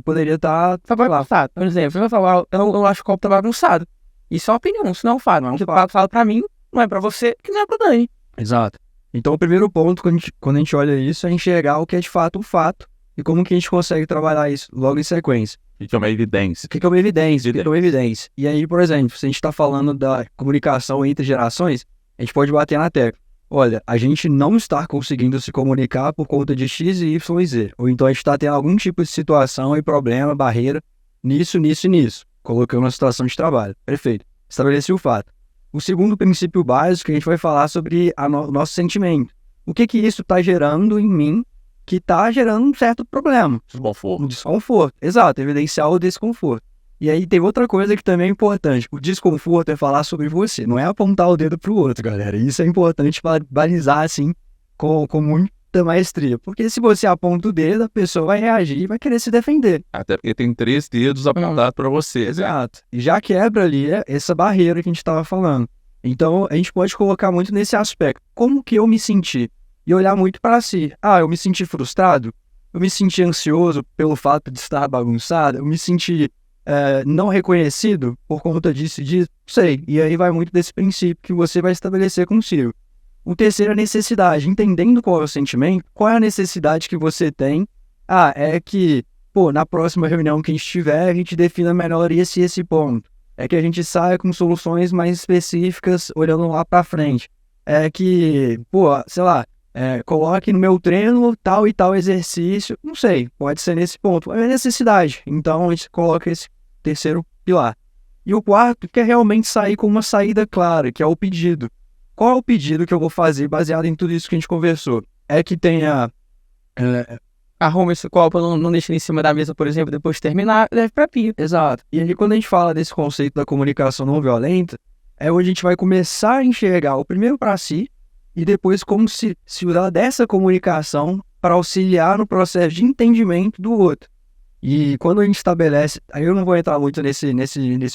poderia estar... bagunçado. Por exemplo, você vai falar, eu acho que o copo tá bagunçado. Isso é uma opinião, isso não é um fato. Mas um fato pra mim, não é pra você, que não é pra Dani. Exato. Então, o primeiro ponto, quando a gente olha isso, é enxergar o que é de fato um fato e como que a gente consegue trabalhar isso logo em sequência. O que é uma evidência? O que é uma evidência? O que é uma evidência? E aí, por exemplo, se a gente está falando da comunicação entre gerações, a gente pode bater na tecla. Olha, a gente não está conseguindo se comunicar por conta de X, Y e Z. Ou então a gente está tendo algum tipo de situação e problema, barreira, nisso. Colocando uma situação de trabalho. Perfeito. Estabeleci o fato. O segundo princípio básico, a gente vai falar sobre o nosso sentimento. O que isso está gerando em mim que está gerando um certo problema. Desconforto. Um desconforto. Exato, evidenciar o desconforto. E aí tem outra coisa que também é importante. O desconforto é falar sobre você, não é apontar o dedo pro outro, galera. Isso é importante balizar, assim, com muita maestria. Porque se você aponta o dedo, a pessoa vai reagir e vai querer se defender. Até porque tem 3 dedos apontados para você. Exato. E já quebra ali essa barreira que a gente estava falando. Então, a gente pode colocar muito nesse aspecto. Como que eu me senti? E olhar muito para si. Eu me senti frustrado? Eu me senti ansioso pelo fato de estar bagunçado? Eu me senti não reconhecido por conta disso e disso? Sei. E aí vai muito desse princípio que você vai estabelecer consigo. O terceiro é a necessidade. Entendendo qual é o sentimento, qual é a necessidade que você tem. É que, na próxima reunião que a gente tiver, a gente defina melhor esse ponto. É que a gente saia com soluções mais específicas, olhando lá para frente. É que, sei lá, coloque no meu treino tal e tal exercício. Não sei, pode ser nesse ponto. É necessidade. Então, a gente coloca esse terceiro pilar. E o quarto, que é realmente sair com uma saída clara, que é o pedido. Qual é o pedido que eu vou fazer baseado em tudo isso que a gente conversou? É que tenha... Arruma esse copo, não deixa ele em cima da mesa, por exemplo, depois de terminar, leve pra pia. Exato. E aí, quando a gente fala desse conceito da comunicação não violenta, é onde a gente vai começar a enxergar o primeiro para si e depois como se usar dessa comunicação para auxiliar no processo de entendimento do outro. E quando a gente estabelece, aí eu não vou entrar muito nesse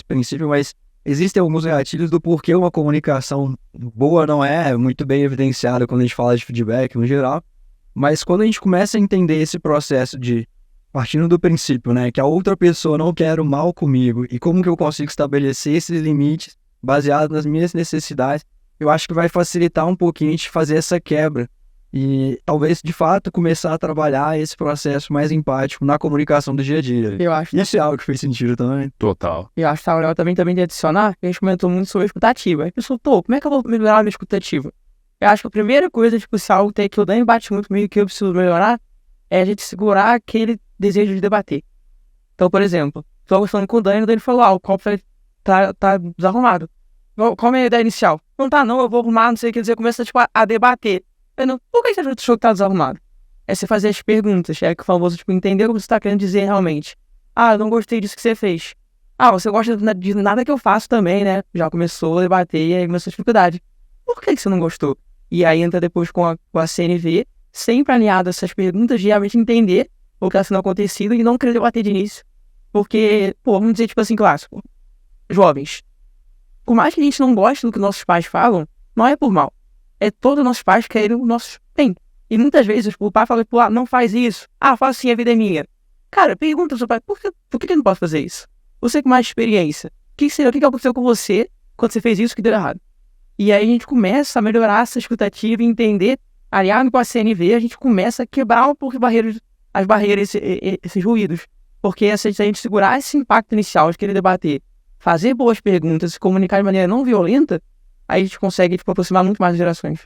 princípio, mas existem alguns gatilhos do porquê uma comunicação boa não é muito bem evidenciada quando a gente fala de feedback no geral. Mas quando a gente começa a entender esse processo de, partindo do princípio, né, que a outra pessoa não quer o mal comigo e como que eu consigo estabelecer esses limites baseados nas minhas necessidades, eu acho que vai facilitar um pouquinho a gente fazer essa quebra e talvez, de fato, começar a trabalhar esse processo mais empático na comunicação do dia a dia. Eu acho. Isso é algo que fez sentido também. Total. Eu acho que tá legal também de adicionar, que a gente comentou muito sobre a escutativa. Aí a pessoa, como é que eu vou melhorar a minha escutativa? Eu acho que a primeira coisa, se algo tem que o Dani bate muito comigo que eu preciso melhorar, é a gente segurar aquele desejo de debater. Então, por exemplo, tô conversando com o Dani falou, o copo tá desarrumado. Qual é a ideia inicial? Não tá não, eu vou arrumar, não sei o que dizer, começa a debater. Por que você achou que tá desarrumado? É você fazer as perguntas, é que o famoso, entender o que você tá querendo dizer realmente. Eu não gostei disso que você fez. Você gosta de nada que eu faço também, né? Já começou a debater e aí começou a dificuldade. Por que você não gostou? E aí entra depois com a CNV, sempre alinhado a essas perguntas de realmente entender o que está sendo acontecido e não querer debater de início. Porque, vamos dizer, clássico. Jovens, por mais que a gente não goste do que nossos pais falam, não é por mal. É todos os nossos pais querem o nosso bem. E muitas vezes o pai fala, não faz isso. Faz assim, a vida é minha. Cara, pergunta ao seu pai, por que eu não posso fazer isso? Você com mais experiência. O que aconteceu com você quando você fez isso que deu errado? E aí a gente começa a melhorar essa escutativa e entender, aliado com a CNV, a gente começa a quebrar um pouco as barreiras, esses ruídos. Porque se a gente segurar esse impacto inicial de querer debater, fazer boas perguntas, se comunicar de maneira não violenta, aí a gente consegue aproximar muito mais as gerações.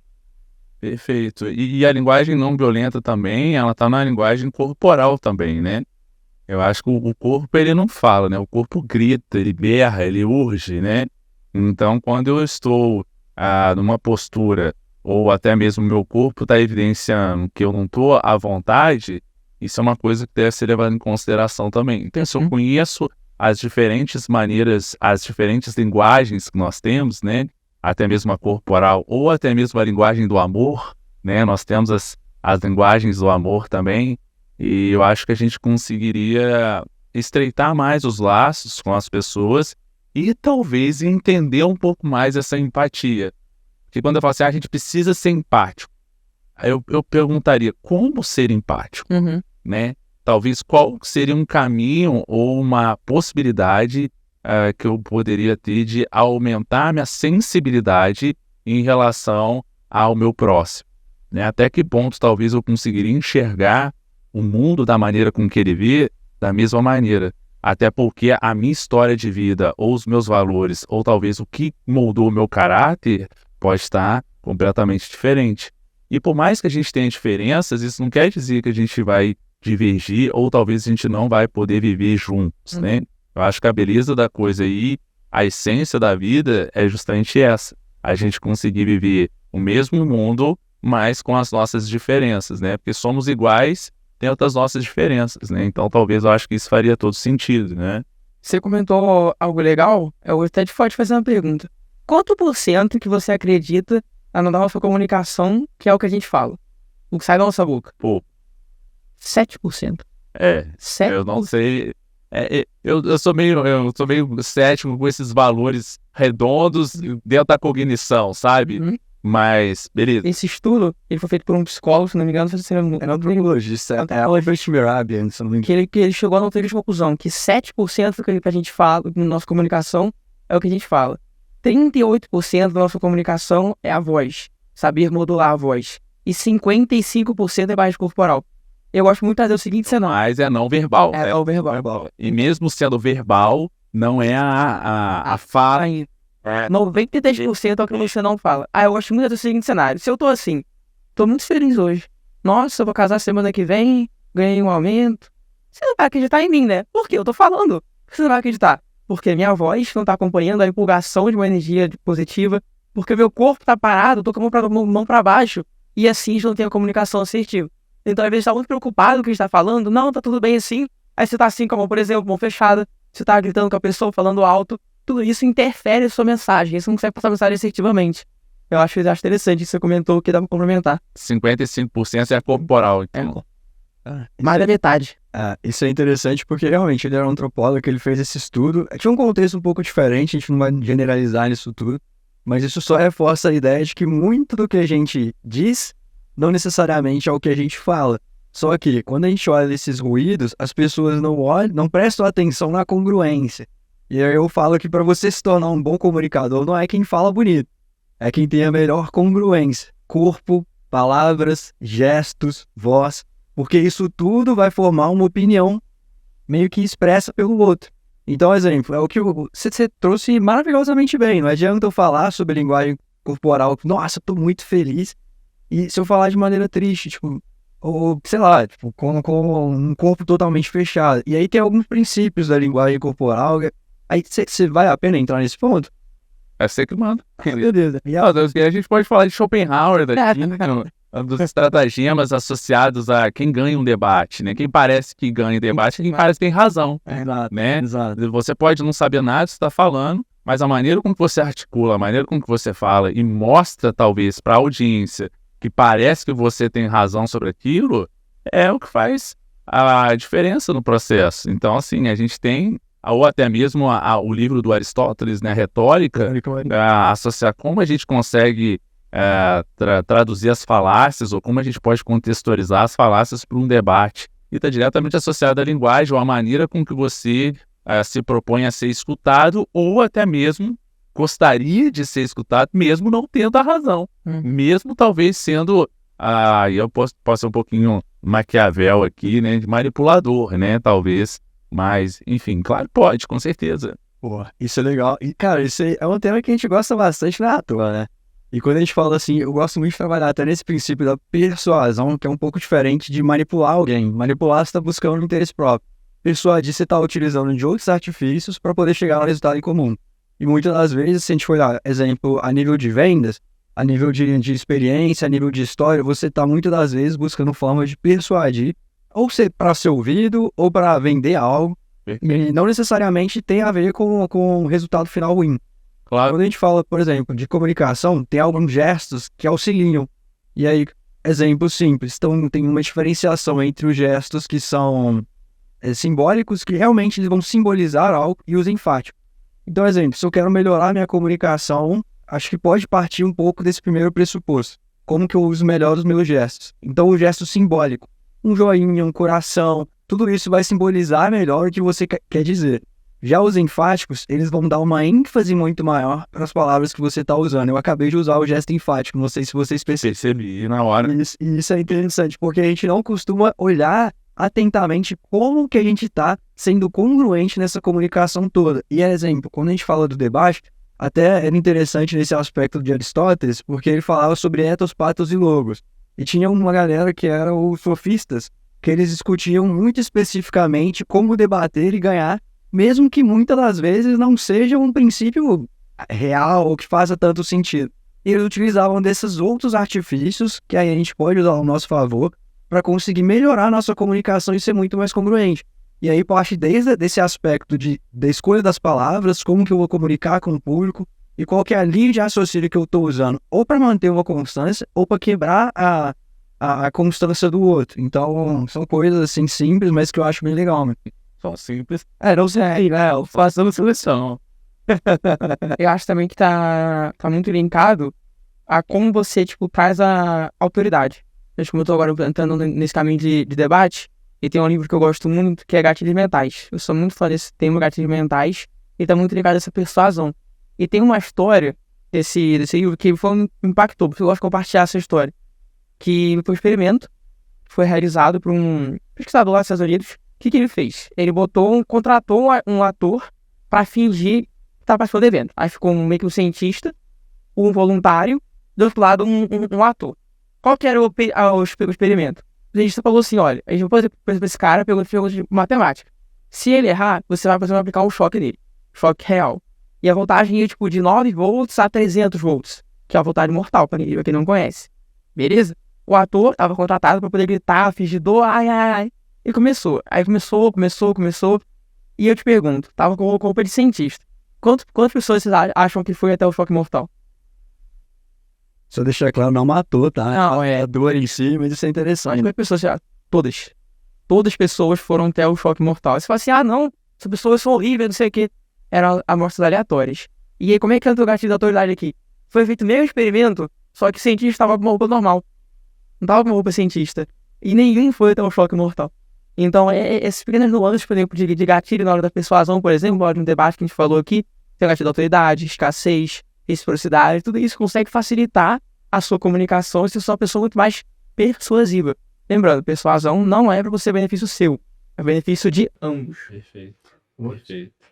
Perfeito. E a linguagem não violenta também, ela está na linguagem corporal também, né? Eu acho que o corpo, ele não fala, né? O corpo grita, ele berra, ele urge, né? Então, quando eu estou numa postura, ou até mesmo meu corpo está evidenciando que eu não estou à vontade, isso é uma coisa que deve ser levada em consideração também. Então, se eu conheço as diferentes maneiras, as diferentes linguagens que nós temos, né? Até mesmo a corporal, ou até mesmo a linguagem do amor, né? Nós temos as linguagens do amor também, e eu acho que a gente conseguiria estreitar mais os laços com as pessoas e talvez entender um pouco mais essa empatia. Porque quando eu falo assim, a gente precisa ser empático, aí eu perguntaria, como ser empático? Né? Talvez qual seria um caminho ou uma possibilidade que eu poderia ter de aumentar minha sensibilidade em relação ao meu próximo. Né? Até que ponto talvez eu conseguiria enxergar o mundo da maneira com que ele vê, da mesma maneira. Até porque a minha história de vida, ou os meus valores, ou talvez o que moldou o meu caráter, pode estar completamente diferente. E por mais que a gente tenha diferenças, isso não quer dizer que a gente vai divergir, ou talvez a gente não vai poder viver juntos, né? Eu acho que a beleza da coisa aí, a essência da vida é justamente essa. A gente conseguir viver o mesmo mundo, mas com as nossas diferenças, né? Porque somos iguais dentro das nossas diferenças, né? Então talvez eu acho que isso faria todo sentido, né? Você comentou algo legal, eu até te pode fazer uma pergunta. Quanto por cento que você acredita na nossa comunicação, que é o que a gente fala? O que sai da nossa boca? Pô, 7%. eu 7%. não sei. Eu sou meio cético com esses valores redondos dentro da cognição, sabe? Uhum. Mas, beleza. Esse estudo, ele foi feito por um psicólogo, se não me engano, É um neurologista, é o Albert Mirabian, se não me engano. que ele chegou a uma seguinte conclusão, que 7% do que a gente fala, na nossa comunicação, é o que a gente fala. 38% da nossa comunicação é a voz, saber modular a voz. E 55% é base corporal. Eu gosto muito de fazer o seguinte cenário. Mas é não verbal. É o verbal. E mesmo sendo verbal, não é a fala. Aí, 93% é o que você não fala. Eu gosto muito do seguinte cenário. Se eu tô assim, tô muito feliz hoje. Nossa, eu vou casar semana que vem, ganhei um aumento. Você não vai acreditar em mim, né? Porque eu tô falando. Você não vai acreditar. Porque minha voz não tá acompanhando a empolgação de uma energia positiva. Porque meu corpo tá parado, eu tô com a mão pra baixo. E assim eu não tenho a comunicação assertiva. Então, às vezes, tá muito preocupado com o que a gente tá falando. Não, tá tudo bem assim. Aí você tá assim, como por exemplo, mão fechada. Você tá gritando com a pessoa, falando alto. Tudo isso interfere na sua mensagem. Você não consegue passar a mensagem assertivamente. Eu acho interessante isso que você comentou, que dá pra complementar. 55% é corporal. Então. Mais da metade. Isso é interessante porque realmente ele era um antropólogo que ele fez esse estudo. Tinha um contexto um pouco diferente, a gente não vai generalizar isso tudo. Mas isso só reforça a ideia de que muito do que a gente diz não necessariamente é o que a gente fala. Só que, quando a gente olha esses ruídos, as pessoas não prestam atenção na congruência. E aí eu falo que para você se tornar um bom comunicador, não é quem fala bonito. É quem tem a melhor congruência. Corpo, palavras, gestos, voz. Porque isso tudo vai formar uma opinião meio que expressa pelo outro. Então, exemplo, é o que você trouxe maravilhosamente bem. Não adianta eu falar sobre linguagem corporal. Nossa, eu tô muito feliz. E se eu falar de maneira triste, tipo, ou sei lá, tipo, com um corpo totalmente fechado. E aí tem alguns princípios da linguagem corporal. Aí você vai a pena entrar nesse ponto? É você que manda. Beleza. A gente pode falar de Schopenhauer daqui, dos estratagemas associados a quem ganha um debate, né? Quem parece que ganha debate, quem parece que tem razão, né? Exato. Você pode não saber nada do que você está falando, mas a maneira como você articula, a maneira como você fala e mostra, talvez, para a audiência que parece que você tem razão sobre aquilo, é o que faz a diferença no processo. Então, assim, a gente tem, ou até mesmo o livro do Aristóteles, né, Retórica, associar como a gente consegue traduzir as falácias, ou como a gente pode contextualizar as falácias para um debate. E está diretamente associado à linguagem, ou à maneira com que você se propõe a ser escutado, ou até mesmo gostaria de ser escutado, mesmo não tendo a razão. Mesmo talvez sendo, eu posso ser um pouquinho Maquiavel aqui, né, de manipulador, né, talvez. Mas, enfim, claro, pode, com certeza. Pô, isso é legal. E, cara, isso é um tema que a gente gosta bastante na toa, né? E quando a gente fala assim, eu gosto muito de trabalhar até nesse princípio da persuasão, que é um pouco diferente de manipular alguém. Manipular, você está buscando um interesse próprio. Persuadir, você está utilizando de outros artifícios para poder chegar ao resultado em comum. E muitas das vezes, se a gente for olhar, exemplo, a nível de vendas, a nível de experiência, a nível de história, você está muitas das vezes buscando formas de persuadir, ou para ser ouvido, ou para vender algo. E não necessariamente tem a ver com o resultado final ruim. Claro. Quando a gente fala, por exemplo, de comunicação, tem alguns gestos que auxiliam. E aí, exemplo simples, então tem uma diferenciação entre os gestos que são simbólicos, que realmente eles vão simbolizar algo, e os enfáticos. Então, exemplo, se eu quero melhorar minha comunicação, acho que pode partir um pouco desse primeiro pressuposto. Como que eu uso melhor os meus gestos? Então, o gesto simbólico, um joinha, um coração, tudo isso vai simbolizar melhor o que você quer dizer. Já os enfáticos, eles vão dar uma ênfase muito maior para as palavras que você está usando. Eu acabei de usar o gesto enfático, não sei se vocês percebi na hora. Isso é interessante, porque a gente não costuma olhar atentamente como que a gente está sendo congruente nessa comunicação toda. E, exemplo, quando a gente fala do debate, até era interessante nesse aspecto de Aristóteles, porque ele falava sobre ethos, pathos e logos. E tinha uma galera que eram os sofistas, que eles discutiam muito especificamente como debater e ganhar, mesmo que muitas das vezes não seja um princípio real ou que faça tanto sentido. E eles utilizavam desses outros artifícios, que aí a gente pode usar ao nosso favor, para conseguir melhorar a nossa comunicação e ser muito mais congruente. E aí parte desde desse aspecto da escolha das palavras, como que eu vou comunicar com o público e qual que é a linha de raciocínio que eu estou usando, ou para manter uma constância, ou para quebrar a constância do outro. Então, são coisas assim simples, mas que eu acho bem legal, mano. São simples. Não sei, né? Eu faço uma seleção. Eu acho também que tá muito linkado a como você, tipo, traz a autoridade. Acho que como eu tô agora entrando nesse caminho de debate, e tem um livro que eu gosto muito, que é Gatilhos Mentais. Eu sou muito fã desse tema, Gatilhos Mentais, e tá muito ligado a essa persuasão. E tem uma história desse livro que me impactou, porque eu gosto de compartilhar essa história. Que foi um experimento, foi realizado por um pesquisador lá dos Estados Unidos. O que ele fez? Ele contratou um ator para fingir que estava participando do evento. Aí ficou meio que um cientista, um voluntário, do outro lado um ator. Qual que era o experimento? O cientista falou assim, olha, a gente vai fazer para esse cara pergunta de matemática. Se ele errar, você vai aplicar um choque nele. Choque real. E a voltagem ia tipo de 9 volts a 300 volts, que é a voltagem mortal, para quem não conhece. Beleza? O ator estava contratado para poder gritar, fingir dor, ai, ai, ai. E começou. Aí começou. E eu te pergunto, tava com roupa de cientista. Quantas pessoas vocês acham que foi até o choque mortal? Só deixar claro, não matou, tá? Não, A dor em si, mas isso é interessante. Quantas pessoas já? Todas. Todas as pessoas foram até o choque mortal. Aí você fala assim, não, essas pessoas são horríveis, não sei o quê. Eram amostras aleatórias. E aí, como é que entra o gatilho da autoridade aqui? Foi feito o mesmo experimento, só que o cientista estava com uma roupa normal. Não estava com uma roupa cientista. E nenhum foi até o choque mortal. Então, esses pequenos nuances, por exemplo, de gatilho na hora da persuasão, por exemplo, na hora de um debate que a gente falou aqui, tem gatilho da autoridade, escassez, reciprocidade, tudo isso consegue facilitar a sua comunicação e ser uma pessoa muito mais persuasiva. Lembrando, persuasão não é para você benefício seu, é benefício de ambos. Perfeito.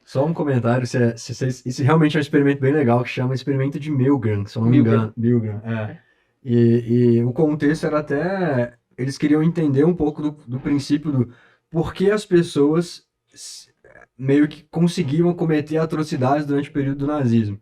Só um comentário, isso realmente é um experimento bem legal, que chama experimento de Milgram, se eu não me engano. Milgram, é. E o contexto era até, eles queriam entender um pouco do princípio do por que as pessoas meio que conseguiam cometer atrocidades durante o período do nazismo.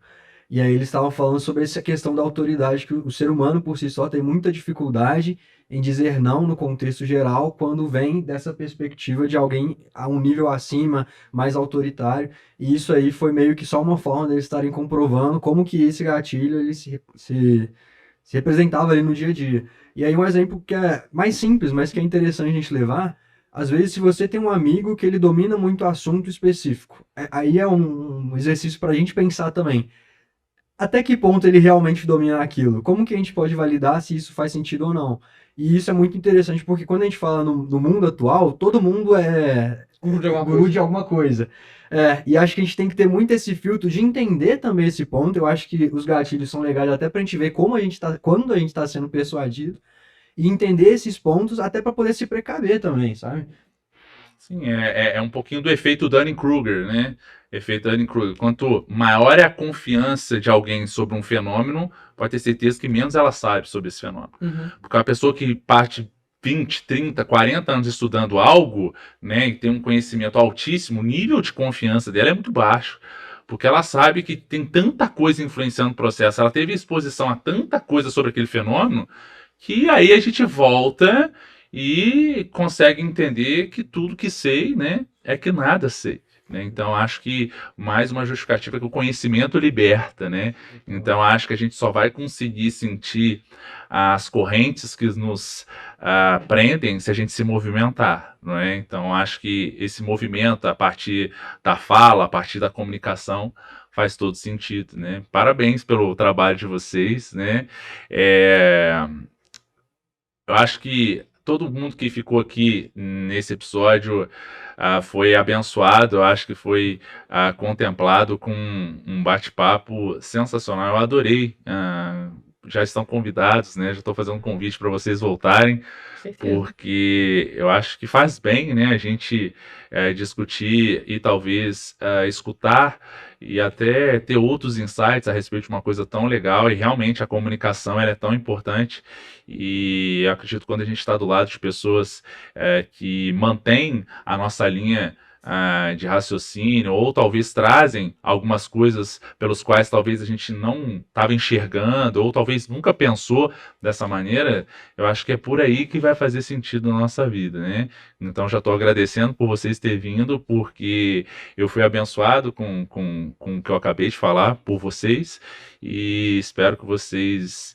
E aí eles estavam falando sobre essa questão da autoridade, que o ser humano por si só tem muita dificuldade em dizer não no contexto geral, quando vem dessa perspectiva de alguém a um nível acima, mais autoritário. E isso aí foi meio que só uma forma deles estarem comprovando como que esse gatilho ele se representava ali no dia a dia. E aí um exemplo que é mais simples, mas que é interessante a gente levar, às vezes se você tem um amigo que ele domina muito assunto específico, aí é um exercício para a gente pensar também. Até que ponto ele realmente domina aquilo? Como que a gente pode validar se isso faz sentido ou não? E isso é muito interessante, porque quando a gente fala no mundo atual, todo mundo é guru de alguma coisa. E acho que a gente tem que ter muito esse filtro de entender também esse ponto. Eu acho que os gatilhos são legais até pra gente ver quando a gente tá sendo persuadido e entender esses pontos até para poder se precaver também, sabe? Sim, é um pouquinho do efeito Dunning-Kruger, né? Efeito Dunning-Kruger. Quanto maior é a confiança de alguém sobre um fenômeno, pode ter certeza que menos ela sabe sobre esse fenômeno. Uhum. Porque uma pessoa que parte 20, 30, 40 anos estudando algo, né, e tem um conhecimento altíssimo, o nível de confiança dela é muito baixo. Porque ela sabe que tem tanta coisa influenciando o processo, ela teve exposição a tanta coisa sobre aquele fenômeno, que aí a gente volta e consegue entender que tudo que sei, né, é que nada sei. Né? Então, acho que mais uma justificativa é que o conhecimento liberta. Né? Então, acho que a gente só vai conseguir sentir as correntes que nos prendem se a gente se movimentar. Não é? Então, acho que esse movimento, a partir da fala, a partir da comunicação, faz todo sentido. Né? Parabéns pelo trabalho de vocês. Né? Eu acho que todo mundo que ficou aqui nesse episódio foi abençoado, eu acho que foi contemplado com um bate-papo sensacional. Eu adorei. Já estão convidados, né? Já estou fazendo um convite para vocês voltarem, porque eu acho que faz bem, né? A gente discutir e talvez escutar e até ter outros insights a respeito de uma coisa tão legal. E realmente a comunicação ela é tão importante. E eu acredito que quando a gente está do lado de pessoas que mantêm a nossa linha de raciocínio, ou talvez trazem algumas coisas pelos quais talvez a gente não estava enxergando, ou talvez nunca pensou dessa maneira, eu acho que é por aí que vai fazer sentido na nossa vida, né? Então já estou agradecendo por vocês terem vindo, porque eu fui abençoado com o que eu acabei de falar por vocês, e espero que vocês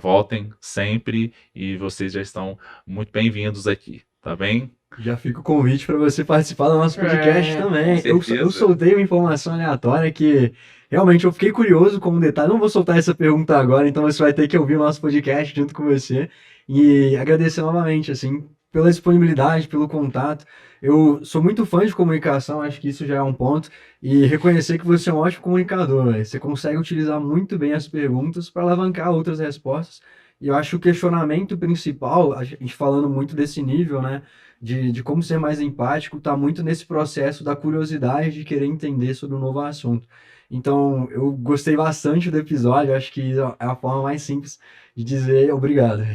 voltem sempre, e vocês já estão muito bem-vindos aqui, tá bem? Já fica o convite para você participar do nosso podcast também. com Eu certeza. soltei uma informação aleatória que realmente eu fiquei curioso com um detalhe. Não vou soltar essa pergunta agora, então você vai ter que ouvir o nosso podcast junto com você. E agradecer novamente, assim, pela disponibilidade, pelo contato. Eu sou muito fã de comunicação, acho que isso já é um ponto. E reconhecer que você é um ótimo comunicador, né? Você consegue utilizar muito bem as perguntas para alavancar outras respostas. E eu acho que o questionamento principal, a gente falando muito desse nível, né? De como ser mais empático, está muito nesse processo da curiosidade de querer entender sobre um novo assunto. Então, eu gostei bastante do episódio, acho que é a forma mais simples de dizer obrigado.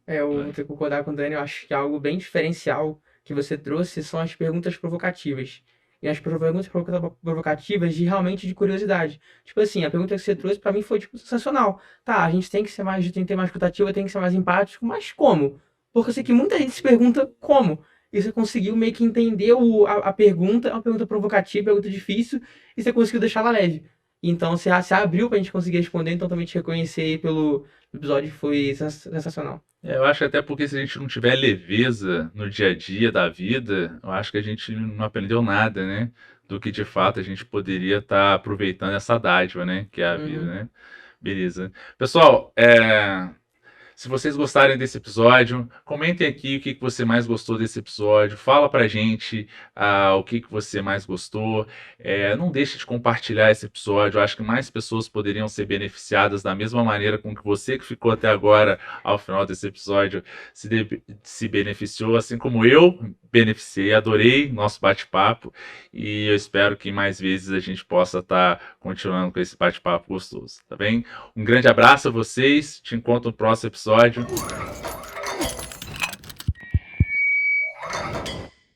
Eu vou ter que concordar com o Dani, eu acho que algo bem diferencial que você trouxe são as perguntas provocativas. E as perguntas provocativas realmente de curiosidade. Tipo assim, a pergunta que você trouxe pra mim foi tipo, sensacional. Tá, a gente tem que ser mais, tem que ter mais escutativa, tem que ser mais empático, mas como? Porque eu sei que muita gente se pergunta como. E você conseguiu meio que entender a pergunta, é uma pergunta provocativa, pergunta difícil, e você conseguiu deixar ela leve. Então você se abriu pra gente conseguir responder, então também te reconhecer aí pelo episódio foi sensacional. Eu acho que até porque se a gente não tiver leveza no dia a dia da vida, eu acho que a gente não aprendeu nada, né? Do que de fato a gente poderia estar aproveitando essa dádiva, né? Que é a vida, né? Beleza. Pessoal, se vocês gostarem desse episódio, comentem aqui o que você mais gostou desse episódio. Fala pra gente o que você mais gostou. Não deixe de compartilhar esse episódio. Eu acho que mais pessoas poderiam ser beneficiadas da mesma maneira com que você que ficou até agora, ao final desse episódio, se beneficiou, assim como eu beneficiei. Adorei nosso bate-papo e eu espero que mais vezes a gente possa estar continuando com esse bate-papo gostoso, tá bem? Um grande abraço a vocês. Te encontro no próximo episódio.